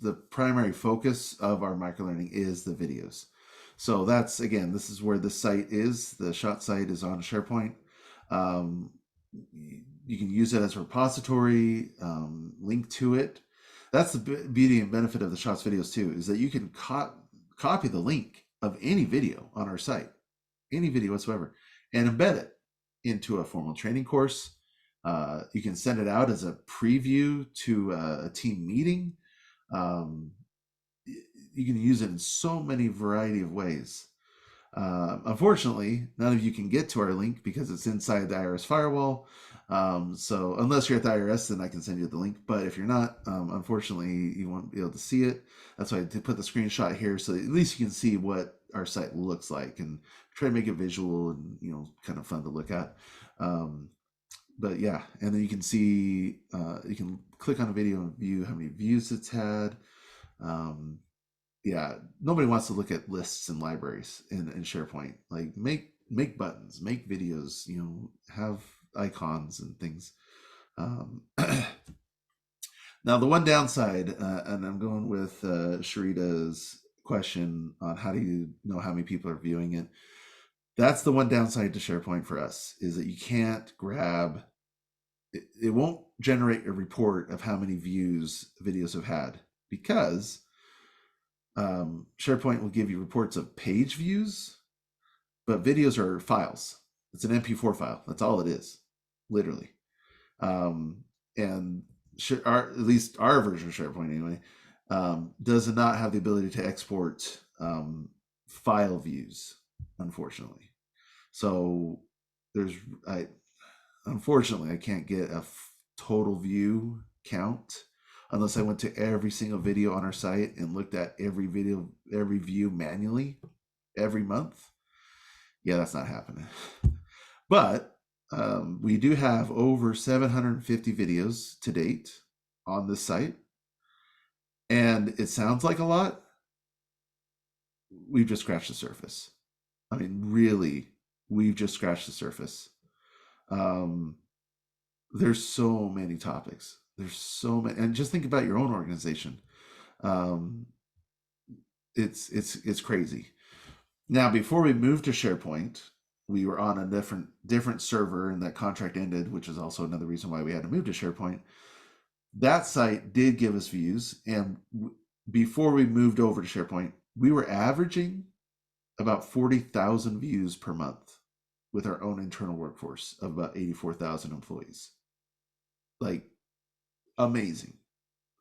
the primary focus of our microlearning is the videos. So that's, again, this is where the site is. The SHOT site is on SharePoint. You can use it as a repository, link to it. That's the beauty and benefit of the SHOTS videos too, is that you can copy the link of any video on our site, any video whatsoever, and embed it into a formal training course. You can send it out as a preview to a team meeting. You can use it in so many variety of ways. Unfortunately, none of you can get to our link because it's inside the IRS firewall. So unless you're at the IRS, then I can send you the link. But if you're not, unfortunately, you won't be able to see it. That's why I did put the screenshot here, so at least you can see what our site looks like and try to make it visual and, kind of fun to look at. But yeah, and then you can see, you can click on a video and view how many views it's had. Yeah, nobody wants to look at lists and libraries in SharePoint. Like make buttons, make videos, have icons and things. Now the one downside, and I'm going with Sharita's question on how do you know how many people are viewing it. That's the one downside to SharePoint for us, is that you can't grab, it won't generate a report of how many views videos have had, because SharePoint will give you reports of page views, but videos are files. It's an MP4 file. That's all it is, literally. And at least our version of SharePoint anyway, does not have the ability to export file views, unfortunately. So unfortunately, I can't get a total view count unless I went to every single video on our site and looked at every view manually every month. Yeah, that's not happening. But we do have over 750 videos to date on this site. And it sounds like a lot. We've just scratched the surface. I mean, really, we've just scratched the surface. There's so many topics. There's so many, and just think about your own organization. It's crazy. Now, before we moved to SharePoint, we were on a different server, and that contract ended, which is also another reason why we had to move to SharePoint. That site did give us views, and before we moved over to SharePoint, we were averaging about 40,000 views per month with our own internal workforce of about 84,000 employees. Like, amazing.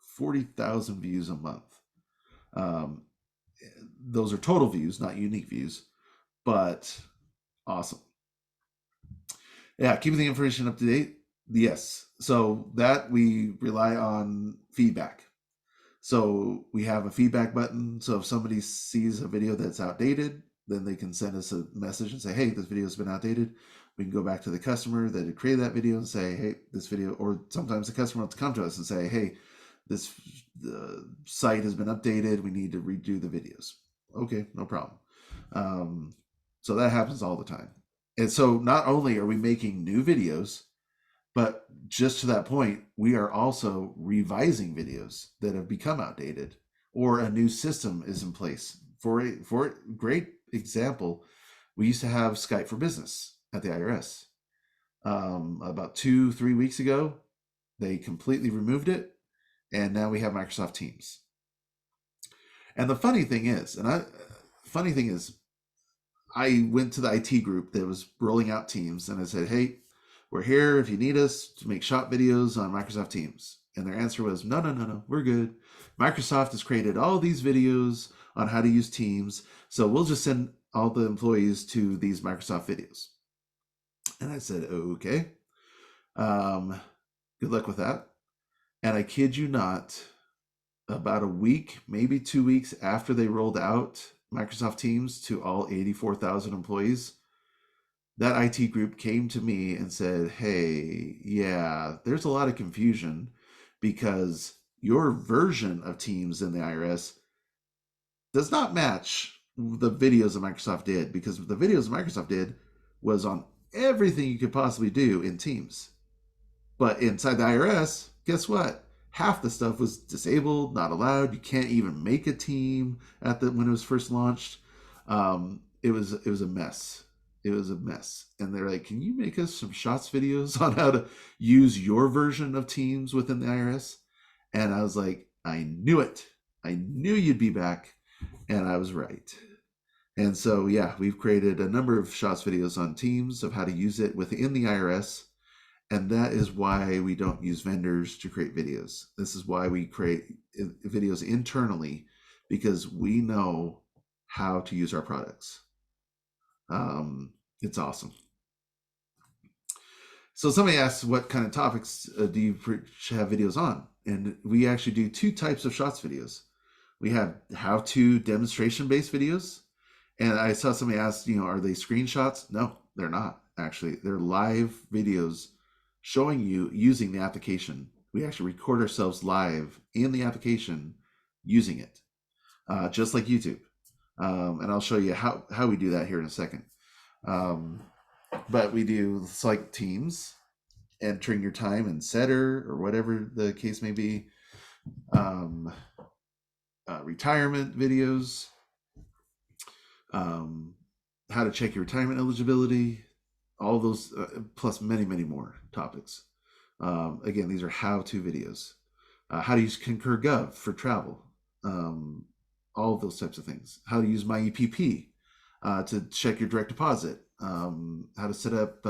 40,000 views a month. Those are total views, not unique views, but awesome. Yeah, keeping the information up to date. Yes. So that we rely on feedback. So we have a feedback button. So if somebody sees a video that's outdated, then they can send us a message and say, hey, this video has been outdated. We can go back to the customer that had created that video and say, hey, this video, or sometimes the customer wants to come to us and say, hey, this site has been updated. We need to redo the videos. Okay, no problem. So that happens all the time. And so not only are we making new videos, but just to that point, we are also revising videos that have become outdated, or a new system is in place. For a great example, we used to have Skype for Business at the IRS. About 2-3 weeks ago, they completely removed it, and now we have Microsoft Teams. And the funny thing is, I went to the IT group that was rolling out Teams, and I said, hey, we're here if you need us to make shop videos on Microsoft Teams. And their answer was, no, we're good. Microsoft has created all these videos on how to use Teams, so we'll just send all the employees to these Microsoft videos. And I said, okay, good luck with that. And I kid you not, about a week, maybe 2 weeks after they rolled out Microsoft Teams to all 84,000 employees, that IT group came to me and said, hey, yeah, there's a lot of confusion because your version of Teams in the IRS does not match the videos that Microsoft did, because the videos Microsoft did was on everything you could possibly do in Teams. But inside the IRS, guess what? Half the stuff was disabled, not allowed. You can't even make a team when it was first launched. It was a mess. It was a mess. And they're like, can you make us some shots videos on how to use your version of Teams within the IRS? And I was like, I knew it. I knew you'd be back. And I was right. And so, yeah, we've created a number of shots videos on Teams of how to use it within the IRS. And that is why we don't use vendors to create videos. This is why we create videos internally, because we know how to use our products. It's awesome. So somebody asks, what kind of topics do you have videos on? And we actually do 2 types of shots videos. We have how-to demonstration-based videos. And I saw somebody ask, are they screenshots? No, they're not, actually. They're live videos showing you using the application. We actually record ourselves live in the application using it, just like YouTube. And I'll show you how we do that here in a second. But we do select Teams, entering your time in Setter or whatever the case may be. Retirement videos, how to check your retirement eligibility, all those, plus many, many more topics. Again, these are how-to videos. How to use Concur Gov for travel, all of those types of things. How to use My EPP to check your direct deposit, how to set up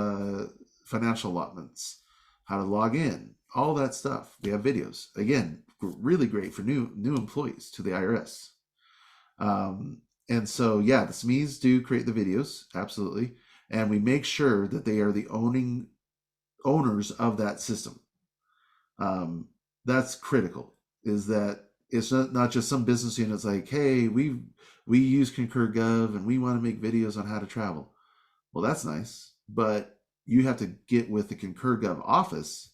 financial allotments, how to log in, all that stuff. We have videos. Again, really great for new employees to the IRS. And so, yeah, the SMEs do create the videos, absolutely. And we make sure that they are the owners of that system. That's critical, is that it's not just some business units like, hey, we use Concur Gov and we want to make videos on how to travel. Well, that's nice, but you have to get with the Concur Gov office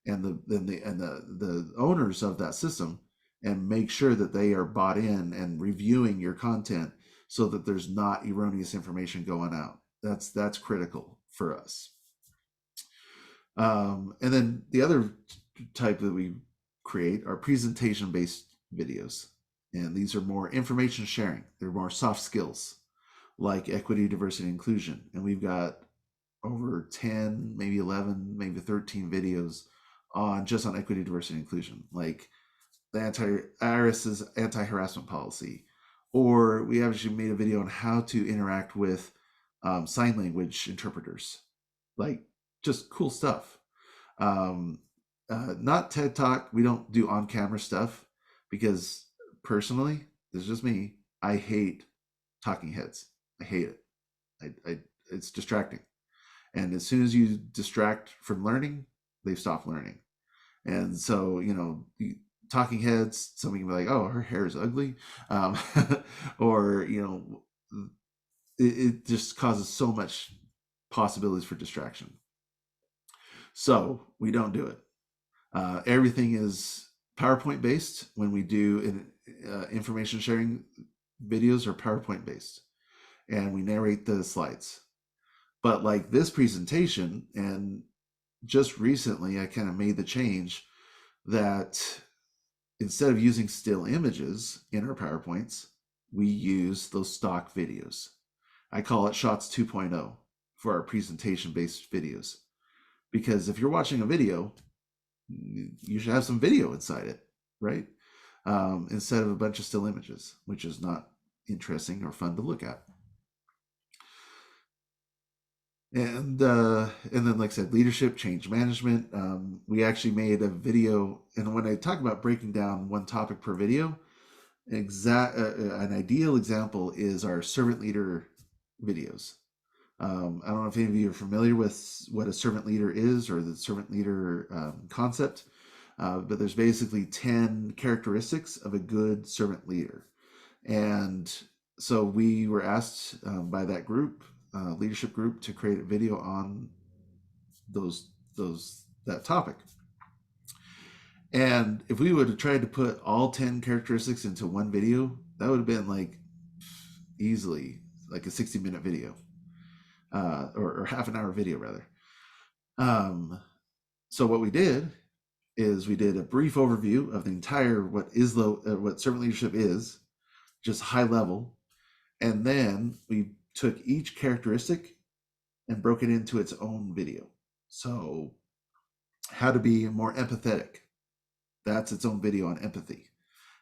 and the owners of that system and make sure that they are bought in and reviewing your content so that there's not erroneous information going out. That's critical for us. And then the other type that we create are presentation-based videos. And these are more information sharing. They're more soft skills like equity, diversity, and inclusion. And we've got over 10, maybe 11, maybe 13 videos on just on equity, diversity, and inclusion, like the IRS's anti-harassment policy. Or we actually made a video on how to interact with sign language interpreters, like just cool stuff. Not TED Talk. We don't do on-camera stuff because personally, this is just me. I hate talking heads. I hate it. It's distracting. And as soon as you distract from learning, they stop learning. And so, you know, talking heads, somebody can be like, oh, her hair is ugly. Or, you know, it just causes so much possibilities for distraction. So we don't do it. Everything is PowerPoint based. When we do information sharing videos are PowerPoint based, and we narrate the slides. But like this presentation, and just recently I kind of made the change that instead of using still images in our PowerPoints, we use those stock videos. I call it Shots 2.0 for our presentation based videos. Because if you're watching a video, you should have some video inside it, right? Instead of a bunch of still images, which is not interesting or fun to look at. And then, like I said, leadership, change management. We actually made a video, and when I talk about breaking down one topic per video, an ideal example is our servant leader videos. I don't know if any of you are familiar with what a servant leader is or the servant leader concept, but there's basically 10 characteristics of a good servant leader. And so we were asked by that group, leadership group, to create a video on that topic. And if we would have tried to put all 10 characteristics into one video, that would have been like easily like a 60-minute video. Or half an hour video rather. So what we did is we did a brief overview of the entire what servant leadership is, just high level, and then we took each characteristic and broke it into its own video. So how to be more empathetic, that's its own video on empathy.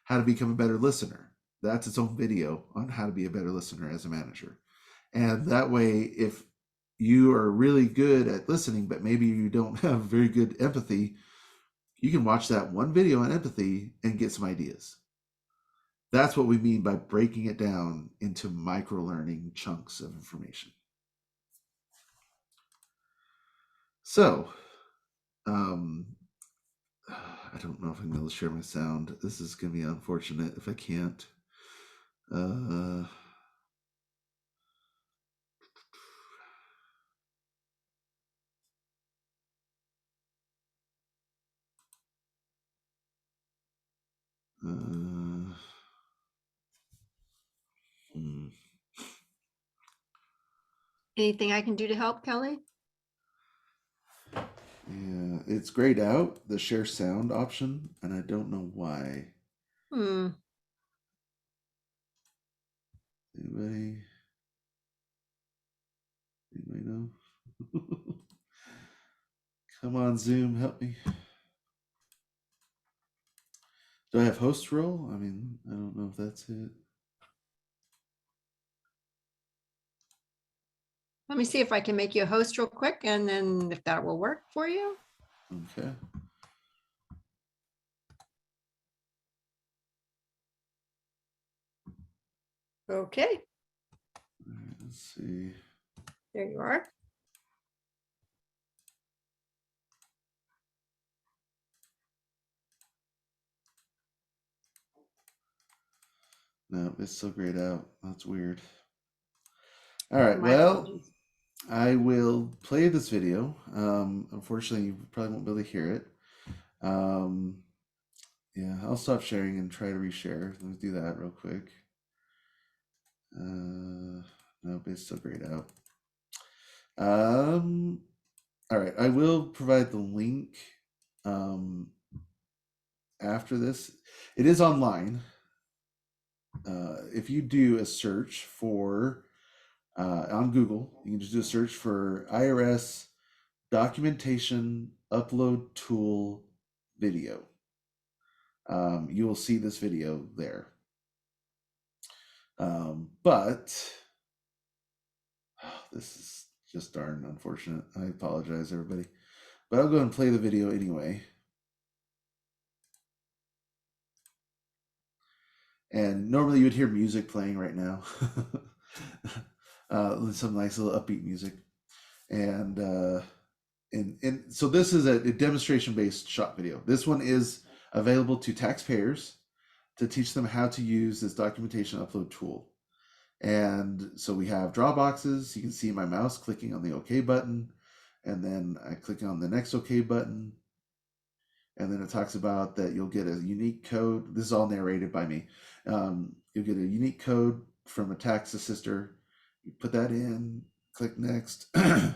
How to become a better listener, that's its own video on how to be a better listener as a manager. And that way, if you are really good at listening, but maybe you don't have very good empathy, you can watch that one video on empathy and get some ideas. That's what we mean by breaking it down into micro-learning chunks of information. So, I don't know if I'm going to share my sound. This is going to be unfortunate if I can't. Anything I can do to help, Kelly? Yeah, it's grayed out, the share sound option, and I don't know why. Anybody? we go. Come on, Zoom, help me. Do I have host role? I mean, I don't know if that's it. Let me see if I can make you a host real quick and then if that will work for you. Okay. Okay, All right, let's see. there you are. No, it's still grayed out. That's weird. All right, My well, apologies. I will play this video. Unfortunately, you probably won't be able to hear it. Yeah, I'll stop sharing and try to reshare. Let me do that real quick. Nope, it's still grayed out. All right, I will provide the link after this. It is online. If you do a search for on Google, you can just do a search for IRS documentation upload tool video. You will see this video there. But this is just darn unfortunate. I apologize, everybody. But I'll go and play the video anyway. And normally you would hear music playing right now. Some nice little upbeat music. And so this is a demonstration-based shot video. This one is available to taxpayers to teach them how to use this documentation upload tool. And so we have Dropboxes. You can see my mouse clicking on the OK button, and then I click on the next OK button. And then it talks about that you'll get a unique code. This is all narrated by me. You'll get a unique code from a tax assister. You put that in, click next. Then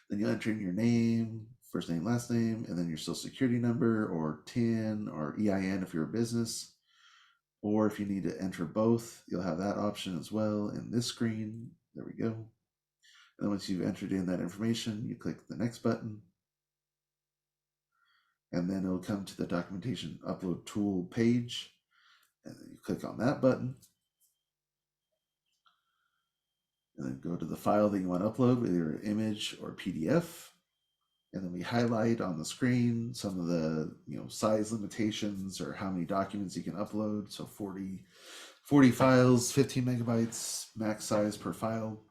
you enter in your name, first name, last name, and then your social security number or TIN or EIN if you're a business. Or if you need to enter both, you'll have that option as well in this screen. There we go. And then once you've entered in that information, you click the next button. And then it'll come to the documentation upload tool page. And then you click on that button. And then go to the file that you want to upload, either an image or PDF. And then we highlight on the screen some of the size limitations or how many documents you can upload. So 40 files, 15 megabytes, max size per file.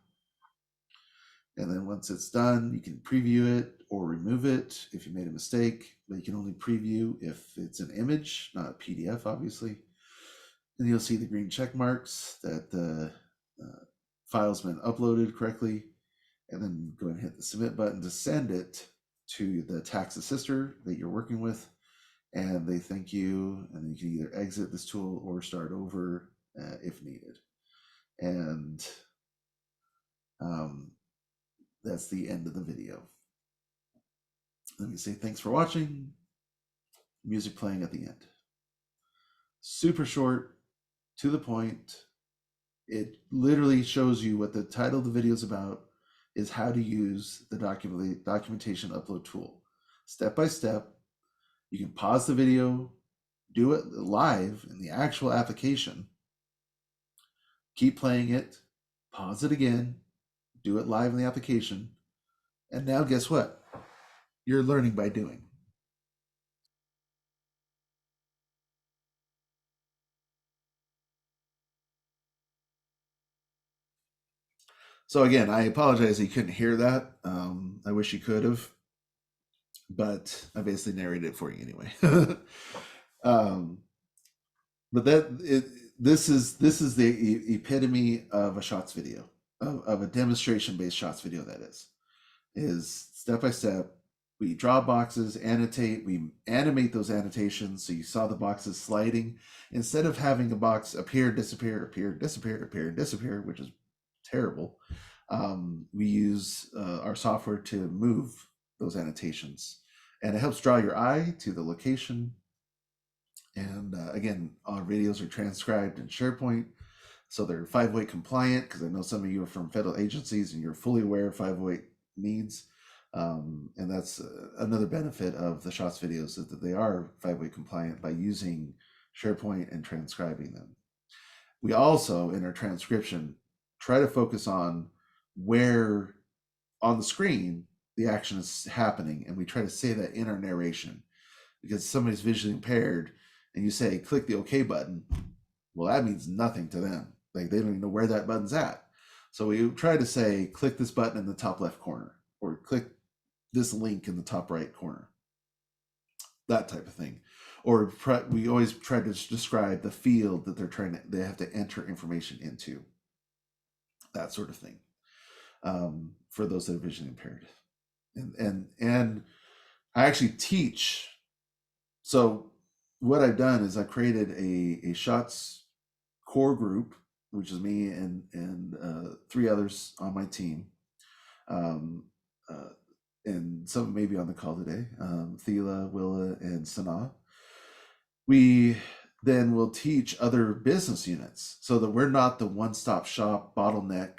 And then once it's done, you can preview it or remove it if you made a mistake, but you can only preview if it's an image, not a PDF, obviously. And you'll see the green check marks that the file's been uploaded correctly. And then go and hit the submit button to send it to the tax assister that you're working with. And they thank you, and then you can either exit this tool or start over if needed. And that's the end of the video. Let me say thanks for watching. Music playing at the end. Super short, to the point. It literally shows you what the title of the video is about, is how to use the documentation upload tool. Step by step. You can pause the video, do it live in the actual application, keep playing it, pause it again, do it live in the application, and now guess what? You're learning by doing. So again, I apologize that you couldn't hear that. I wish you could have, but I basically narrated it for you anyway. But this is the epitome of a shots video, of a demonstration-based shots video. That is step by step. We draw boxes, annotate, we animate those annotations. So you saw the boxes sliding. Instead of having a box appear, disappear, appear, disappear, appear, disappear, which is terrible, we use our software to move those annotations. And it helps draw your eye to the location. And again, our videos are transcribed in SharePoint. So they're 508 compliant, because I know some of you are from federal agencies and you're fully aware of 508 needs. And that's another benefit of the SHOTS videos, is that they are 508 compliant by using SharePoint and transcribing them. We also, in our transcription, try to focus on where on the screen the action is happening, and we try to say that in our narration. Because somebody's visually impaired and you say click the OK button, well, that means nothing to them. Like, they don't even know where that button's at. So we try to say click this button in the top left corner, or click this link in the top right corner, that type of thing. Or we always try to describe the field that they have to enter information into, that sort of thing, for those that are visually impaired. And I actually teach. So what I've done is I created a SHOTS core group, which is me and 3 others on my team. And some maybe on the call today, Thela, Willa, and Sana. We then will teach other business units so that we're not the one-stop shop bottleneck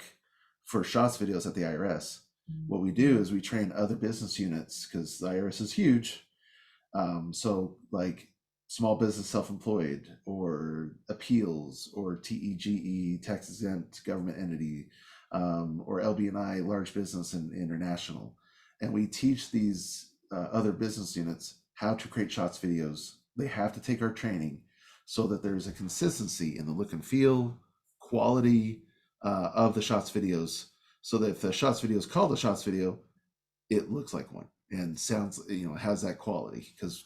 for SHOTS videos at the IRS. What we do is we train other business units, because the IRS is huge. So like small business self-employed, or appeals, or TEGE, tax exempt government entity, or LB&I, large business and international. And we teach these other business units how to create SHOTS videos. They have to take our training so that there's a consistency in the look and feel, quality of the SHOTS videos, so that if the SHOTS video is called a SHOTS video, it looks like one and sounds, has that quality, because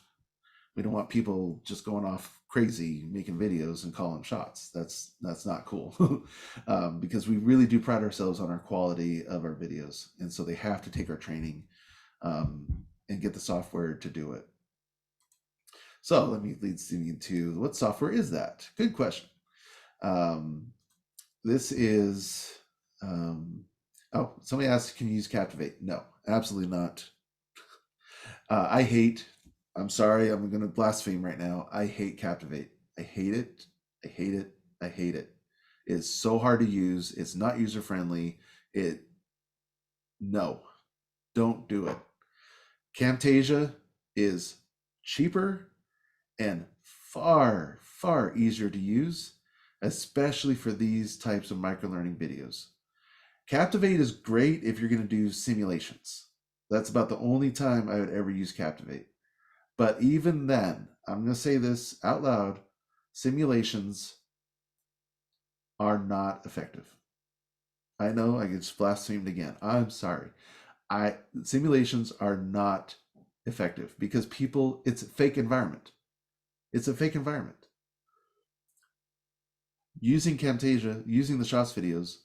we don't want people just going off crazy making videos and calling them SHOTS. That's not cool. Because we really do pride ourselves on our quality of our videos, and so they have to take our training and get the software to do it. So let me lead me into, what software is that? Good question. This is somebody asked, can you use Captivate? No, absolutely not. I'm sorry, I'm going to blaspheme right now. I hate Captivate. I hate it. I hate it. I hate it. It's so hard to use. It's not user friendly. No, don't do it. Camtasia is cheaper and far, far easier to use, especially for these types of microlearning videos. Captivate is great if you're going to do simulations. That's about the only time I would ever use Captivate. But even then, I'm going to say this out loud, simulations are not effective. I know I get blasphemed again. I'm sorry. Simulations are not effective because it's a fake environment. It's a fake environment. Using Camtasia, using the SHOTS videos,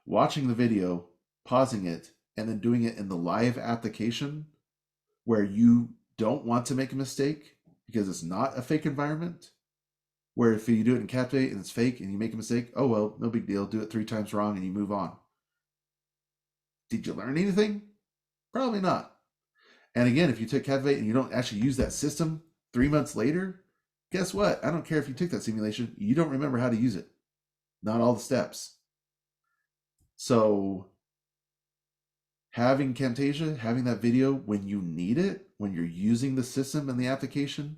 watching the video, pausing it, and then doing it in the live application where you don't want to make a mistake because it's not a fake environment, where if you do it in Captivate and it's fake and you make a mistake, oh well, no big deal, do it 3 times wrong and you move on. Did you learn anything? Probably not. And again, if you took Captivate and you don't actually use that system 3 months later, guess what? I don't care if you took that simulation, you don't remember how to use it. Not all the steps. So having Camtasia, having that video when you need it, when you're using the system and the application,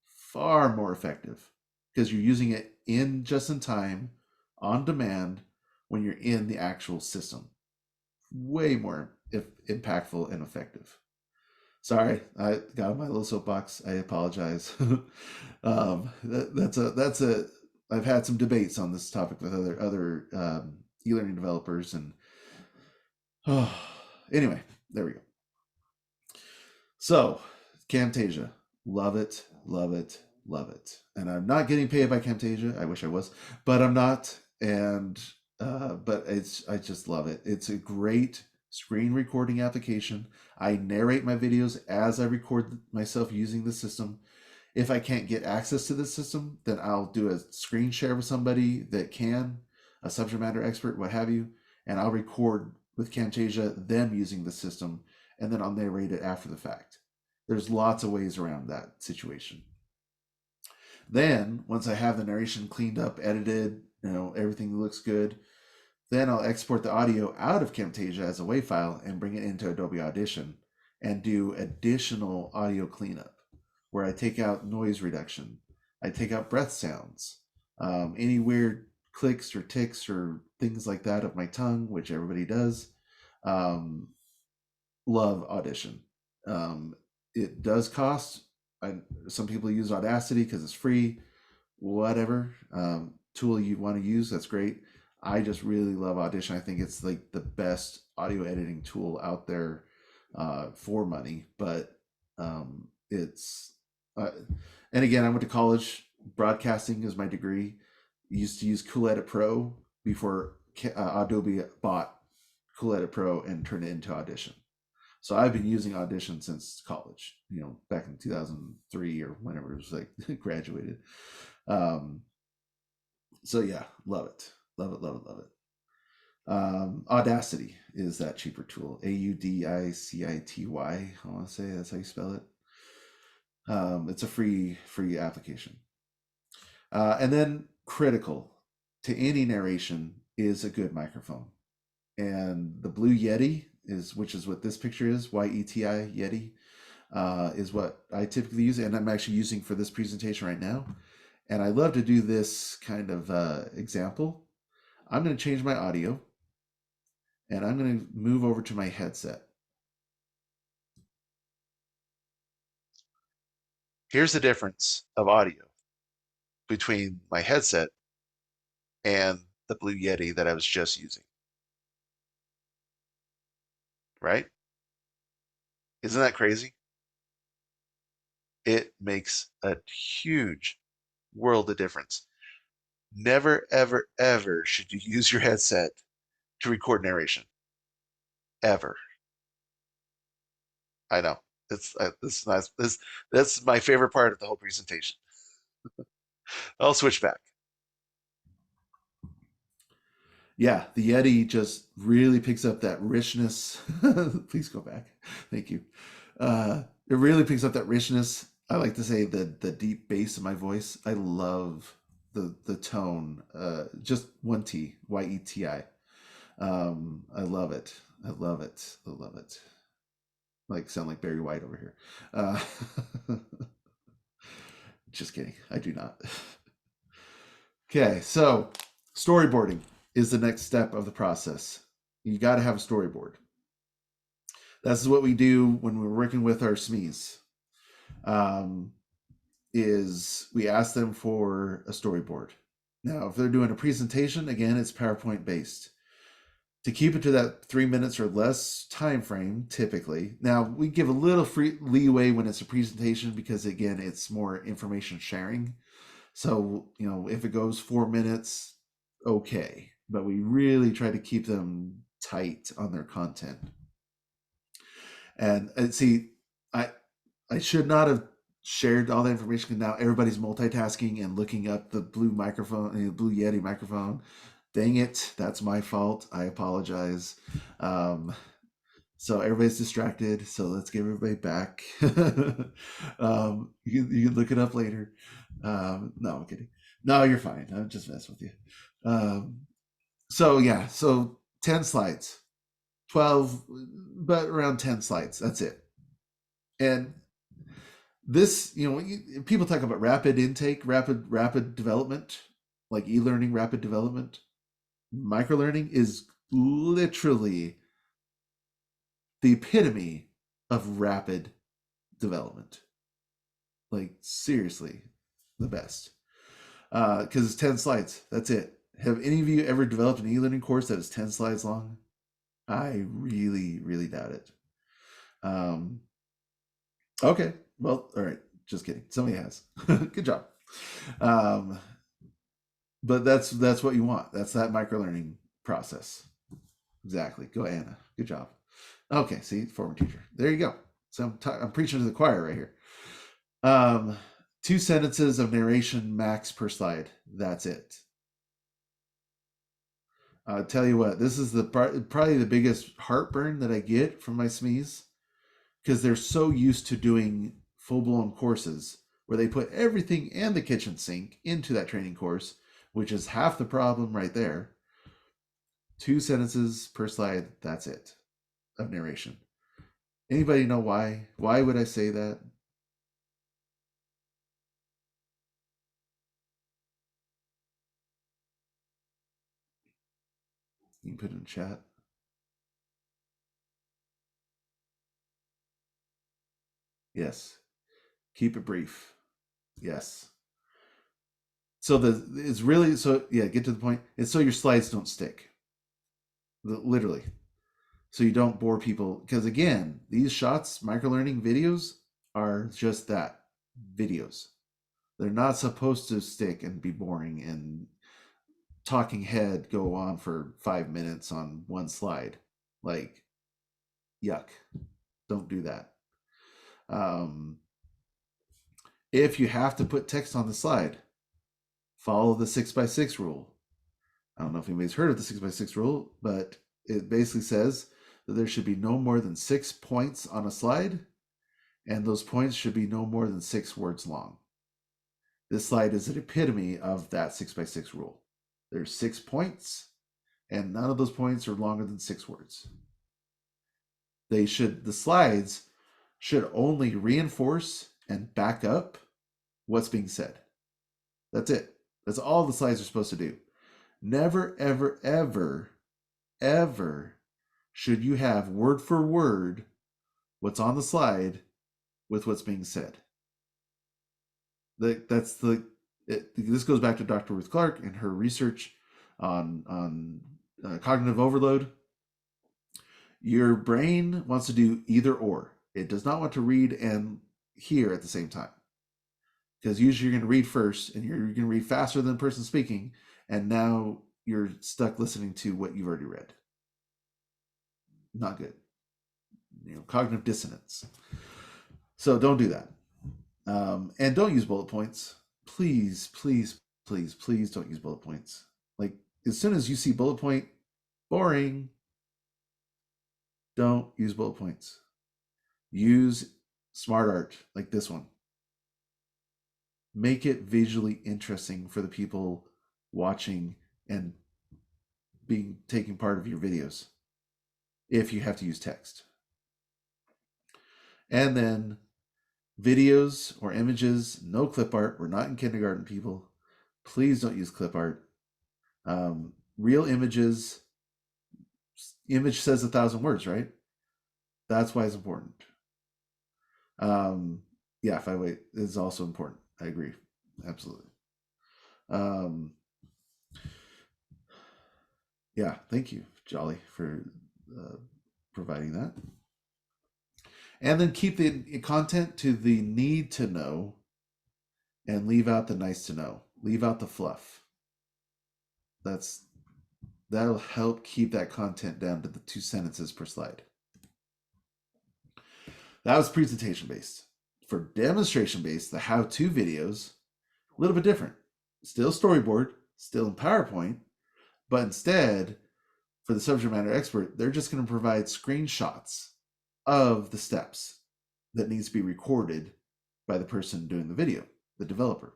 far more effective, because you're using it just in time, on demand, when you're in the actual system. Way more impactful and effective. Sorry, I got on my little soapbox. I apologize. I've had some debates on this topic with other e-learning developers, and anyway, there we go. So Camtasia, love it, love it, love it. And I'm not getting paid by Camtasia. I wish I was, but I'm not. And but I just love it. It's a great screen recording application. I narrate my videos as I record myself using the system. If I can't get access to the system, then I'll do a screen share with somebody that can, a subject matter expert, what have you, and I'll record with Camtasia them using the system, and then I'll narrate it after the fact. There's lots of ways around that situation. Then, once I have the narration cleaned up, edited, everything looks good. Then I'll export the audio out of Camtasia as a WAV file and bring it into Adobe Audition and do additional audio cleanup where I take out noise reduction. I take out breath sounds, any weird clicks or ticks or things like that of my tongue, which everybody does. Love Audition. It does cost. Some people use Audacity because it's free. Whatever tool you want to use, that's great. I just really love Audition. I think it's like the best audio editing tool out there for money. But it's and again, I went to college. Broadcasting is my degree. Used to use Cool Edit Pro before Adobe bought Cool Edit Pro and turned it into Audition. So I've been using Audition since college, back in 2003 or whenever it was like graduated. So yeah, love it. Love it, love it, love it. Audacity is that cheaper tool. Audicity, I want to say that's how you spell it. It's a free application. And then critical to any narration is a good microphone. And the Blue Yeti which is what this picture is, YETI Yeti, is what I typically use, and I'm actually using for this presentation right now. And I love to do this kind of example. I'm going to change my audio, and I'm going to move over to my headset. Here's the difference of audio between my headset and the Blue Yeti that I was just using. Right? Isn't that crazy? It makes a huge world of difference. Never, ever, ever should you use your headset to record narration. Ever. I know. That's my favorite part of the whole presentation. I'll switch back. Yeah, the Yeti just really picks up that richness. Please go back. Thank you. It really picks up that richness. I like to say the deep bass of my voice. I love the tone. Just one T, YETI. I love it. I love it. I love it. Like sound like Barry White over here. Just kidding. I do not. Okay, so storyboarding is the next step of the process. You got to have a storyboard. That's what we do when we're working with our SMEs. Is we ask them for a storyboard. Now, if they're doing a presentation, again, it's PowerPoint based. To keep it to that 3 minutes or less time frame, typically. Now, we give a little free leeway when it's a presentation because, again, it's more information sharing. So, if it goes 4 minutes, okay. But we really try to keep them tight on their content. And see, I should not have shared all the information because now everybody's multitasking and looking up the Blue microphone, the Blue Yeti microphone. Dang it, that's my fault. I apologize. So everybody's distracted. So let's get everybody back. You can look it up later. No, I'm kidding. No, you're fine. I'm just messing with you. So 10 slides, 12, but around 10 slides. That's it. And this, people talk about rapid intake, rapid development, like e-learning, rapid development. Microlearning is literally the epitome of rapid development. Like seriously, the best. Because it's 10 slides. That's it. Have any of you ever developed an e-learning course that is 10 slides long? I really, really doubt it. Okay. Well, all right. Just kidding. Somebody has. Good job. But that's what you want. That's that microlearning process. Exactly. Go, Anna. Good job. Okay. See, former teacher. There you go. So I'm preaching to the choir right here. 2 sentences of narration max per slide. That's it. I'll tell you what, this is probably the biggest heartburn that I get from my SMEs because they're so used to doing full-blown courses where they put everything and the kitchen sink into that training course which is half the problem right there. 2 sentences per slide, that's it, of narration. Anybody know why? Why would I say that? You can put it in chat. Yes. Keep it brief. Yes. So it's really, so yeah, get to the point. It's so your slides don't stick. Literally. So you don't bore people. Because again, these shots, microlearning videos are just that, videos. They're not supposed to stick and be boring and talking head go on for 5 minutes on one slide. Like, yuck. Don't do that. If you have to put text on the slide, follow the 6x6 rule. I don't know if anybody's heard of the 6x6 rule, but it basically says that there should be no more than 6 points on a slide, and those points should be no more than 6 words long. This slide is an epitome of that 6x6 rule. There's 6 points, and none of those points are longer than 6 words. The slides should only reinforce and back up what's being said. That's it. That's all the slides are supposed to do. Never, ever, ever, ever should you have word for word what's on the slide with what's being said. This goes back to Dr. Ruth Clark and her research on cognitive overload. Your brain wants to do either or. It does not want to read and hear at the same time. Because usually you're going to read first, and you're going to read faster than the person speaking, and now you're stuck listening to what you've already read. Not good. Cognitive dissonance. So don't do that. And don't use bullet points. Please, please, please, please don't use bullet points. Like, as soon as you see bullet point, boring, don't use bullet points. Use smart art like this one. Make it visually interesting for the people watching and taking part of your videos, if you have to use text. And then videos or images, no clip art. We're not in kindergarten, people. Please don't use clip art. Real images, image says 1,000 words, right? That's why it's important. Yeah, 508 is also important. I agree. Absolutely. Yeah, thank you, Jolly, for providing that. And then keep the content to the need to know and leave out the nice to know. Leave out the fluff. That'll help keep that content down to the 2 sentences per slide. That was presentation based. For demonstration based, the how-to videos, a little bit different. Still storyboard, still in PowerPoint, but instead, for the subject matter expert, they're just going to provide screenshots of the steps that needs to be recorded by the person doing the video, the developer.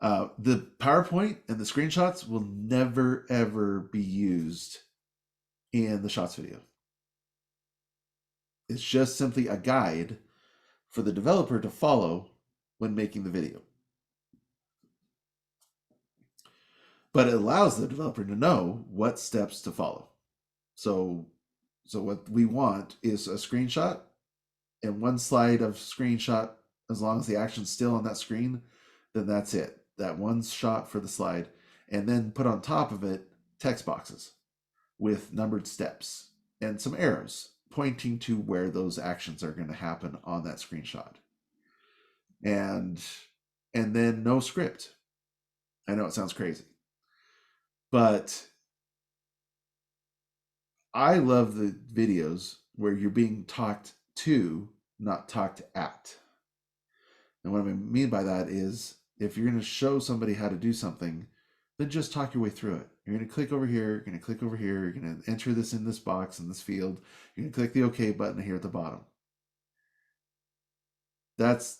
The PowerPoint and the screenshots will never, ever be used in the shots video. It's just simply a guide for the developer to follow when making the video. But it allows the developer to know what steps to follow. So what we want is a screenshot and 1 slide of screenshot. As long as the action's still on that screen, then that's it. That 1 shot for the slide, and then put on top of it text boxes with numbered steps and some arrows pointing to where those actions are going to happen on that screenshot. And then no script. I know it sounds crazy, but I love the videos where you're being talked to, not talked at. And what I mean by that is, if you're going to show somebody how to do something, then just talk your way through it. You're going to click over here, you're going to click over here, you're going to enter this in this box, in this field, you're going to click the OK button here at the bottom. That's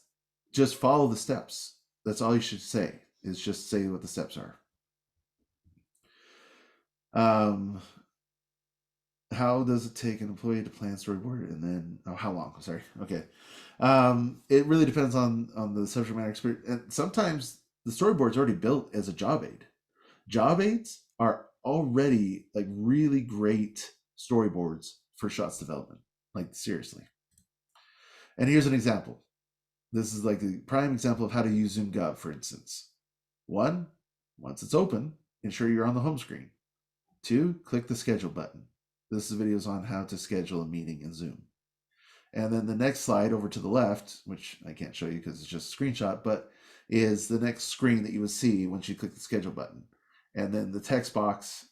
just follow the steps. That's all you should say. is just say what the steps are. How does it take an employee to plan storyboard and then how long? Sorry. Okay. It really depends on the subject matter expert. And sometimes the storyboard's already built as a job aid. Job aids are already like really great storyboards for shots development. Like seriously. And here's an example. This is like a prime example of how to use ZoomGov, for instance. 1, once it's open, ensure you're on the home screen. 2, click the schedule button. This is videos on how to schedule a meeting in Zoom. And then the next slide over to the left, which I can't show you because it's just a screenshot, but is the next screen that you would see once you click the schedule button. And then the text box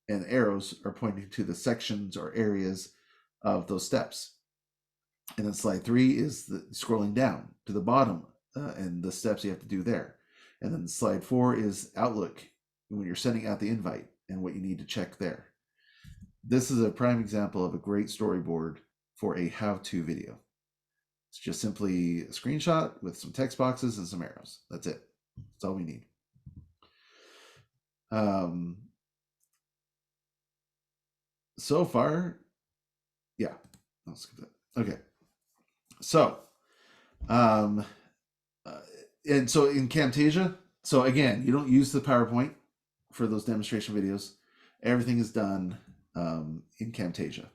and arrows are pointing to the sections or areas of those steps. And then slide 3 is the scrolling down to the bottom and the steps you have to do there. And then slide 4 is Outlook when you're sending out the invite and what you need to check there. This is a prime example of a great storyboard for a how-to video. It's just simply a screenshot with some text boxes and some arrows. That's it. That's all we need. So far, yeah, I'll skip that. Okay. So, and so in Camtasia, so again, you don't use the PowerPoint for those demonstration videos. Everything is done in Camtasia.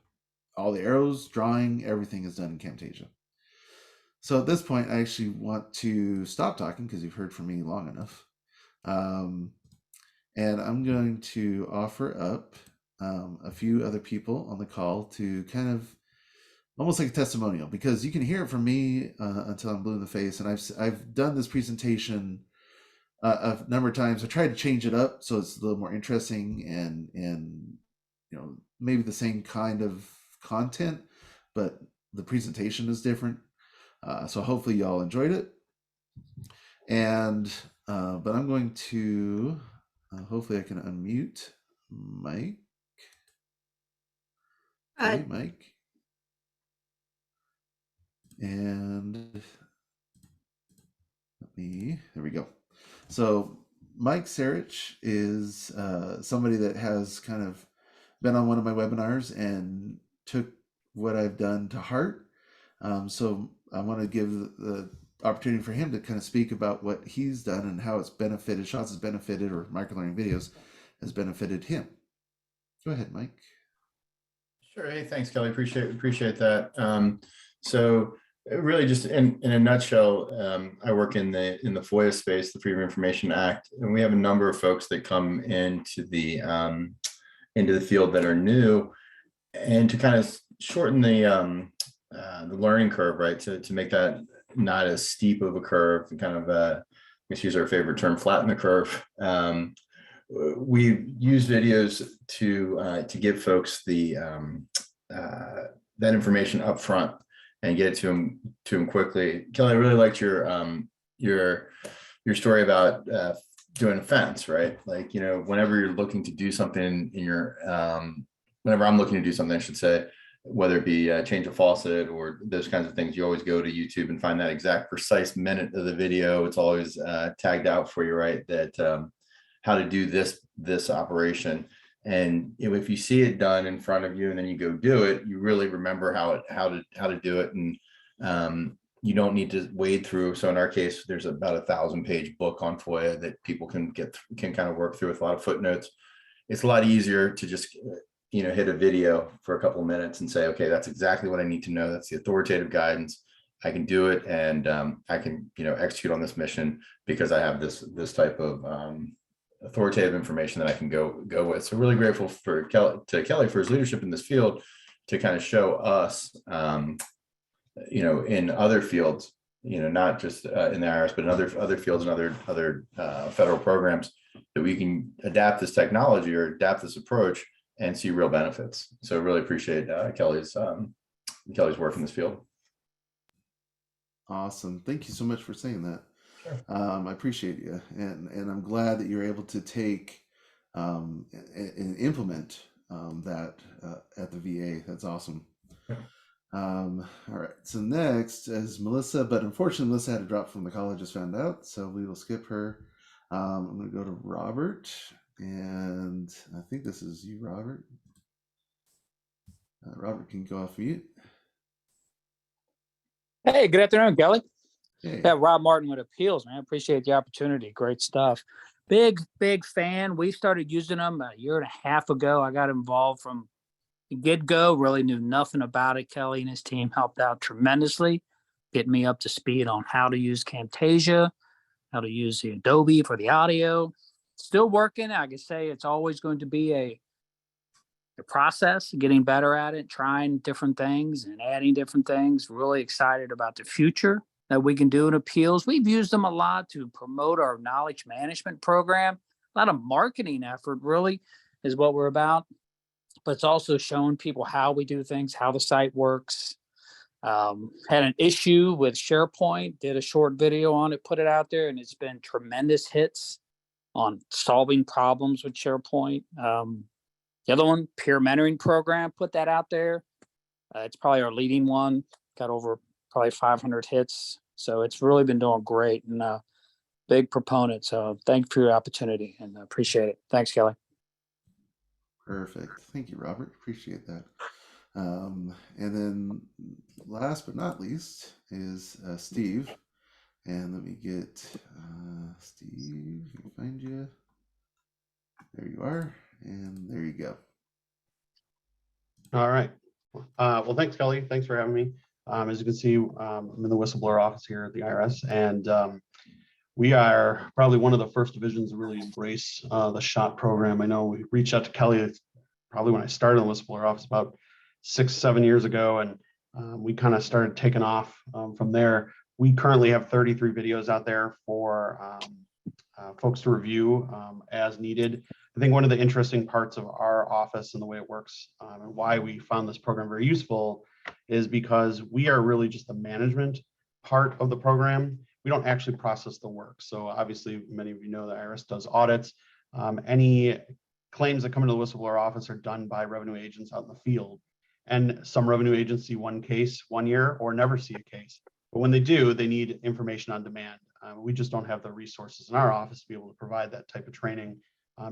All the arrows, drawing, everything is done in Camtasia. So at this point, I actually want to stop talking because you've heard from me long enough. And I'm going to offer up a few other people on the call to kind of almost like a testimonial, because you can hear it from me until I'm blue in the face. And I've done this presentation a number of times. I tried to change it up so it's a little more interesting and you know, maybe the same kind of content, but the presentation is different. So hopefully y'all enjoyed it. And but I'm going to hopefully I can unmute Mike. Hey, Mike. And there we go. So Mike Sarich is somebody that has kind of been on one of my webinars and took what I've done to heart. So I want to give the opportunity for him to kind of speak about what he's done and how it's benefited, Shots has benefited, or microlearning videos has benefited him. Go ahead, Mike. Sure. Hey, thanks, Kelly. Appreciate that. So really just in a nutshell, I work in the FOIA space, the Freedom of Information Act, and we have a number of folks that come into the field that are new, and to kind of shorten the learning curve, right? To make that not as steep of a curve, and kind of let's use our favorite term, flatten the curve. We use videos to give folks the that information up front and get it to them quickly. Kelly, I really liked your story about doing a fence, right? Like, you know, whenever you're looking to do something in your whenever I'm looking to do something, I should say, whether it be change a faucet or those kinds of things, you always go to YouTube and find that exact precise minute of the video. It's always tagged out for you, right? That how to do this operation. And if you see it done in front of you and then you go do it, you really remember how to do it. And you don't need to wade through. So in our case, there's about 1,000-page book on FOIA that people can kind of work through with a lot of footnotes. It's a lot easier to just hit a video for a couple of minutes and say, okay, that's exactly what I need to know. That's the authoritative guidance. I can do it, and I can execute on this mission because I have this type of authoritative information that I can go with. So really grateful to Kelly for his leadership in this field to kind of show us, in other fields, not just in the IRS, but in other fields and other federal programs, that we can adapt this technology or adapt this approach and see real benefits. So really appreciate Kelly's work in this field. Awesome. Thank you so much for saying that. Sure. I appreciate you. And I'm glad that you're able to take and implement that at the VA. That's awesome. Yeah. All right. So next is Melissa, but unfortunately, Melissa had to drop from the call. I just found out, so we will skip her. I'm going to go to Robert, and I think this is you, Robert. Robert, can you go off mute? Hey, good afternoon, Kelly. Hey. Yeah, Rob Martin with Appeals, man. Appreciate the opportunity. Great stuff. Big fan. We started using them a year and a half ago. I got involved from the get-go, really knew nothing about it. Kelly and his team helped out tremendously, getting me up to speed on how to use Camtasia, how to use the Adobe for the audio. Still working. I can say it's always going to be a process, getting better at it, trying different things and adding different things. Really excited about the future that we can do in Appeals. We've used them a lot to promote our knowledge management program. A lot of marketing effort really is what we're about, but it's also showing people how we do things, how the site works. Had an issue with SharePoint, did a short video on it, put it out there, and it's been tremendous hits on solving problems with SharePoint. The other one, peer mentoring program, put that out there. It's probably our leading one, got over probably 500 hits. So it's really been doing great, and big proponent. So thank you for your opportunity and appreciate it. Thanks, Kelly. Perfect. Thank you, Robert. Appreciate that. And then last but not least is Steve. And let me get Steve, let me find you. There you are. And there you go. All right. Well, thanks, Kelly. Thanks for having me. As you can see, I'm in the whistleblower office here at the IRS, and we are probably one of the first divisions to really embrace the SHOT program. I know we reached out to Kelly probably when I started in the whistleblower office about 6-7 years ago, and we kind of started taking off from there. We currently have 33 videos out there for folks to review as needed. I think one of the interesting parts of our office and the way it works and why we found this program very useful is because we are really just the management part of the program. We don't actually process the work. So obviously, many of you know the IRS does audits. Any claims that come into the whistleblower office are done by revenue agents out in the field. And some revenue agents see one case 1 year or never see a case. But when they do, they need information on demand. We just don't have the resources in our office to be able to provide that type of training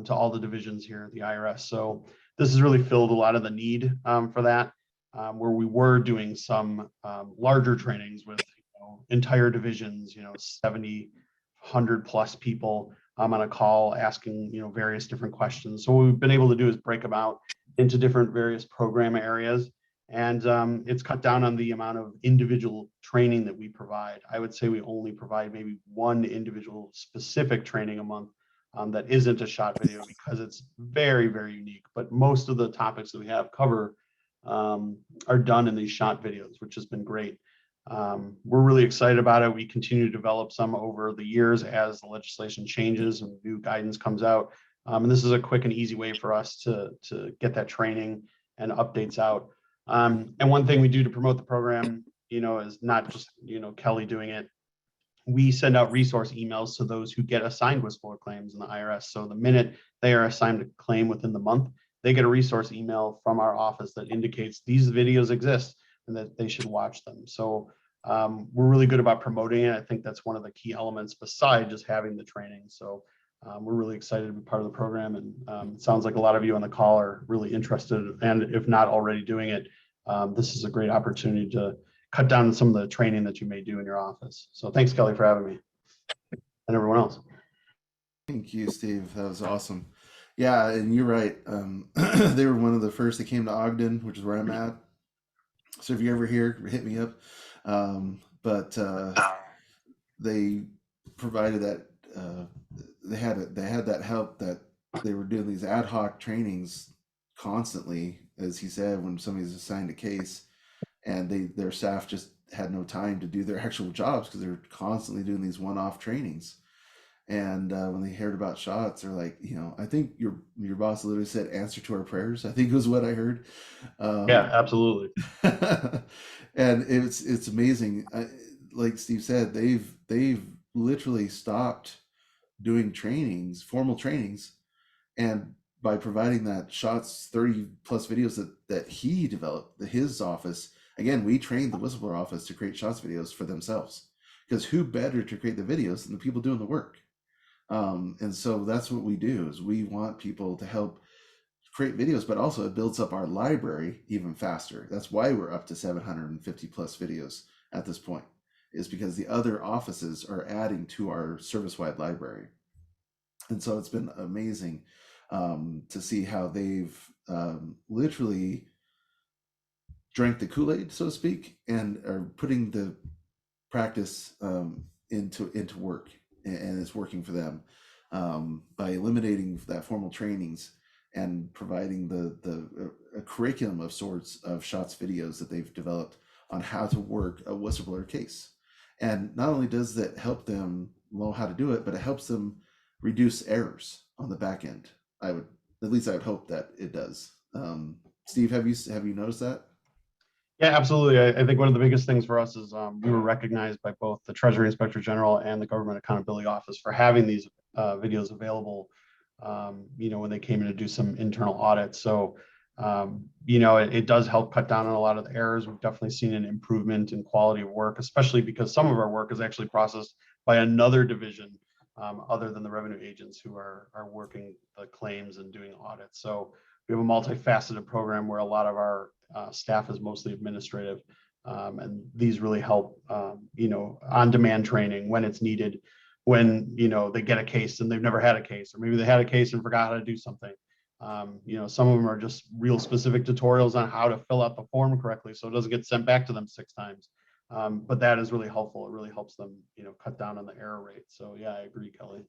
to all the divisions here at the IRS. So this has really filled a lot of the need for that, where we were doing some larger trainings with entire divisions, 70, 100 plus people on a call asking various different questions. So what we've been able to do is break them out into different various program areas. And it's cut down on the amount of individual training that we provide. I would say we only provide maybe one individual specific training a month that isn't a SHOT video because it's very, very unique. But most of the topics that we have cover are done in these SHOT videos, which has been great. We're really excited about it. We continue to develop some over the years as the legislation changes and new guidance comes out. And this is a quick and easy way for us to get that training and updates out. And one thing we do to promote the program, is not just, Kelly doing it. We send out resource emails to those who get assigned whistleblower claims in the IRS. So the minute they are assigned a claim within the month, they get a resource email from our office that indicates these videos exist and that they should watch them. So we're really good about promoting it. I think that's one of the key elements besides just having the training. So we're really excited to be part of the program, and it sounds like a lot of you on the call are really interested, and if not already doing it, this is a great opportunity to cut down on some of the training that you may do in your office. So thanks, Kelly, for having me, and everyone else. Thank you, Steve. That was awesome. Yeah, and you're right. They were one of the first that came to Ogden, which is where I'm at. So if you're ever here, hit me up. But they provided that they had that help, that they were doing these ad hoc trainings constantly, as he said, when somebody's assigned a case, and their staff just had no time to do their actual jobs because they're constantly doing these one-off trainings. And when they heard about shots, they're like, I think your boss literally said, "Answer to our prayers," I think was what I heard. Yeah, absolutely. And it's amazing. Like Steve said, they've literally stopped doing formal trainings, and by providing that shots 30 plus videos that he developed, his office, again, we trained the whistleblower office to create shots videos for themselves, because who better to create the videos than the people doing the work? And so that's what we do, is we want people to help create videos, but also it builds up our library even faster. That's why we're up to 750 plus videos at this point, is because the other offices are adding to our service-wide library. And so it's been amazing to see how they've literally drank the Kool-Aid, so to speak, and are putting the practice into work, and it's working for them by eliminating that formal trainings and providing a curriculum of sorts of shots videos that they've developed on how to work a whistleblower case. And not only does that help them know how to do it, but it helps them reduce errors on the back end. I would hope that it does. Steve, have you noticed that? Yeah, absolutely. I think one of the biggest things for us is we were recognized by both the Treasury Inspector General and the Government Accountability Office for having these videos available, when they came in to do some internal audits. So, it does help cut down on a lot of the errors. We've definitely seen an improvement in quality of work, especially because some of our work is actually processed by another division other than the revenue agents who are working the claims and doing audits. So we have a multifaceted program where a lot of our staff is mostly administrative, and these really help, on-demand training when it's needed, when, they get a case and they've never had a case, or maybe they had a case and forgot how to do something. Some of them are just real specific tutorials on how to fill out the form correctly so it doesn't get sent back to them 6 times. But that is really helpful. It really helps them, cut down on the error rate. So yeah, I agree, Kelly.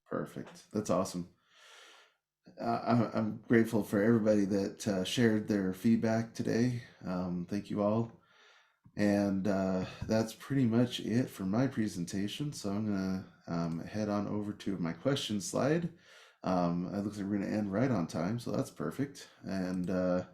Perfect. That's awesome. I'm grateful for everybody that shared their feedback today. Thank you all. And that's pretty much it for my presentation. So I'm going to head on over to my question slide. It looks like we're going to end right on time, so that's perfect. And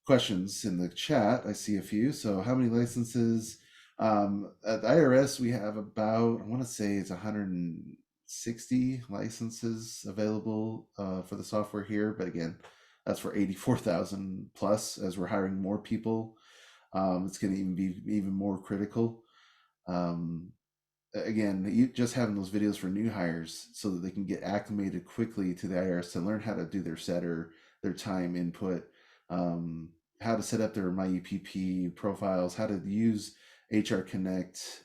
questions in the chat, I see a few. So how many licenses? At the IRS, we have about, I want to say it's 160 licenses available for the software here. But again, that's for 84,000 plus. As we're hiring more people, it's going to even be even more critical. Again, just having those videos for new hires so that they can get acclimated quickly to the IRS and learn how to do their setter, their time input, how to set up their MyUPP profiles, how to use HR Connect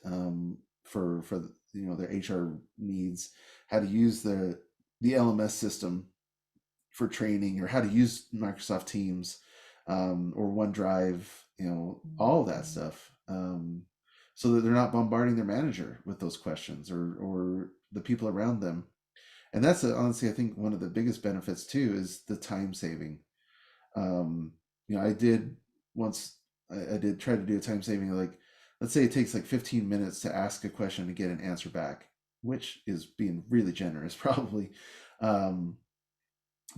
for their HR needs, how to use the LMS system for training, or how to use Microsoft Teams or OneDrive, all of that stuff, so that they're not bombarding their manager with those questions or the people around them. And that's honestly, I think one of the biggest benefits too is the time saving. I did try to do a time saving, like, let's say it takes like 15 minutes to ask a question and get an answer back, which is being really generous probably. But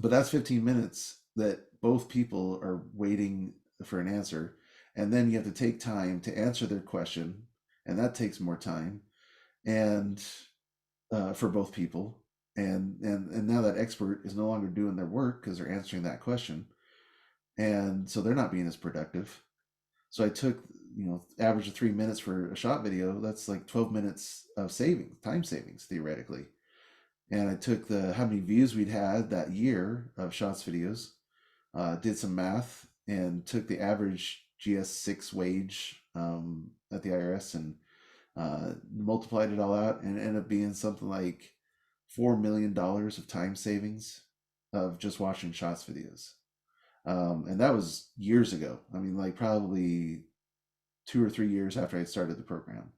that's 15 minutes that both people are waiting for an answer. And then you have to take time to answer their question, and that takes more time, and for both people. And now that expert is no longer doing their work because they're answering that question. And so they're not being as productive. So I took, average of 3 minutes for a shot video. That's like 12 minutes of time savings, theoretically. And I took how many views we'd had that year of shots videos, did some math, and took the average GS6 wage at the IRS and multiplied it all out, and it ended up being something like $4 million of time savings of just watching shots videos. And that was years ago. I mean, like probably 2 or 3 years after I started the program.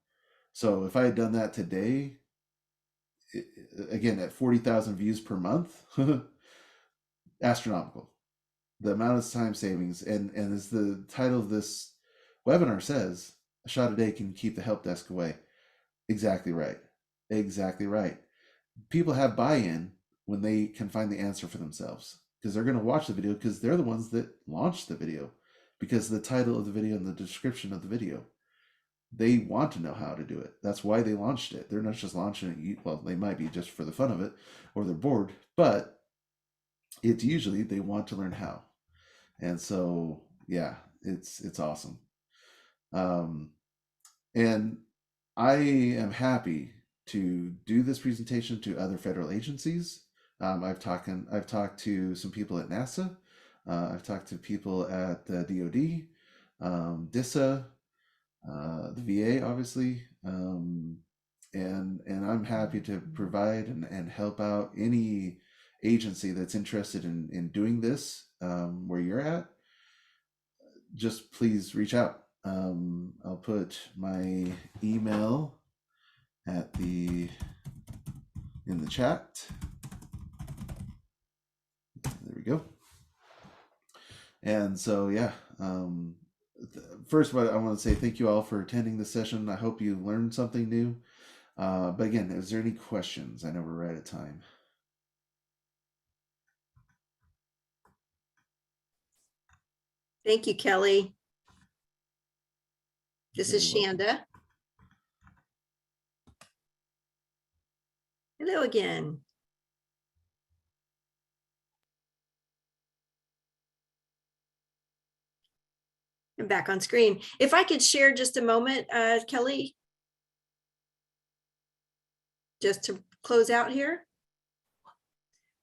So if I had done that today, again, at 40,000 views per month, astronomical. The amount of time savings, and as the title of this webinar says, a shot a day can keep the help desk away. Exactly right. Exactly right. People have buy-in when they can find the answer for themselves, because they're going to watch the video because they're the ones that launched the video, because of the title of the video and the description of the video. They want to know how to do it. That's why they launched it. They're not just launching it. Well, they might be just for the fun of it, or they're bored, but it's usually they want to learn how. And so, yeah, it's awesome. And I am happy to do this presentation to other federal agencies. I've talked to some people at NASA. I've talked to people at the DoD, DISA, the VA, obviously, and I'm happy to provide and help out any agency that's interested in doing this where you're at. Just please reach out. I'll put my email in the chat. There we go. And so, yeah, first, what I want to say, thank you all for attending the session. I hope you learned something new. But again, is there any questions? I know we're right at time. Thank you, Kelly. This You're is welcome. Shanda. Hello again. I'm back on screen. If I could share just a moment, Kelly, just to close out here.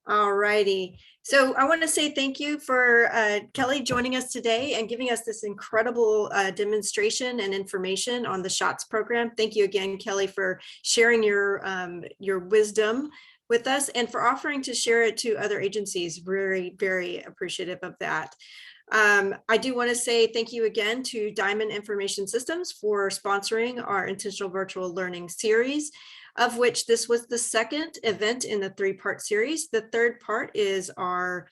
All righty. So I want to say thank you for Kelly joining us today and giving us this incredible demonstration and information on the SHOTS program. Thank you again, Kelly, for sharing your wisdom with us and for offering to share it to other agencies. Very, very appreciative of that. I do want to say thank you again to Diamond Information Systems for sponsoring our Intentional Virtual Learning series, of which this was the second event in the 3-part series. The third part is our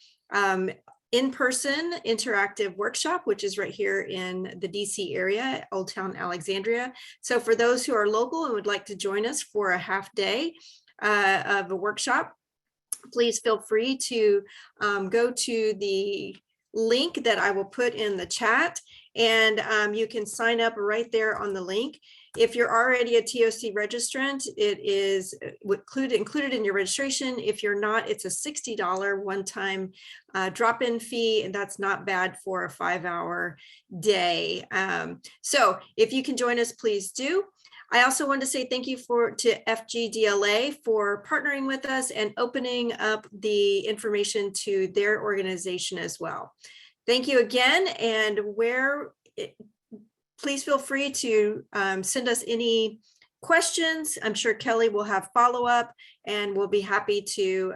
in-person interactive workshop, which is right here in the DC area, Old Town Alexandria. So for those who are local and would like to join us for a half day of a workshop, please feel free to go to the link that I will put in the chat, and you can sign up right there on the link. If you're already a TOC registrant, it is included in your registration. If you're not, it's a $60 one-time drop-in fee, and that's not bad for a 5-hour day. So if you can join us, please do. I also want to say thank you to FGDLA for partnering with us and opening up the information to their organization as well. Thank you again, and please feel free to send us any questions. I'm sure Kelly will have follow-up, and we'll be happy to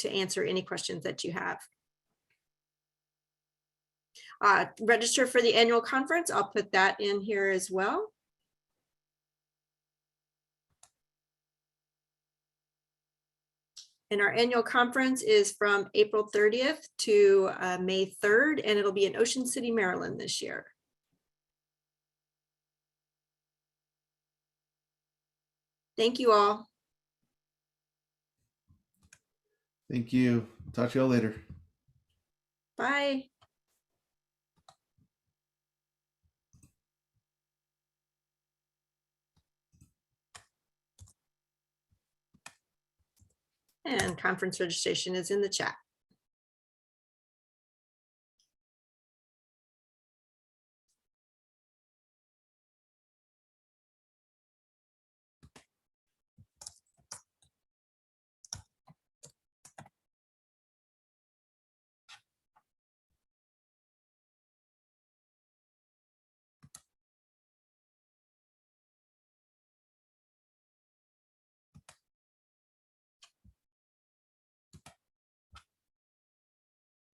answer any questions that you have. Register for the annual conference. I'll put that in here as well. And our annual conference is from April 30th to May 3rd, and it'll be in Ocean City, Maryland this year. Thank you all. Thank you. Talk to y'all later. Bye. And conference registration is in the chat.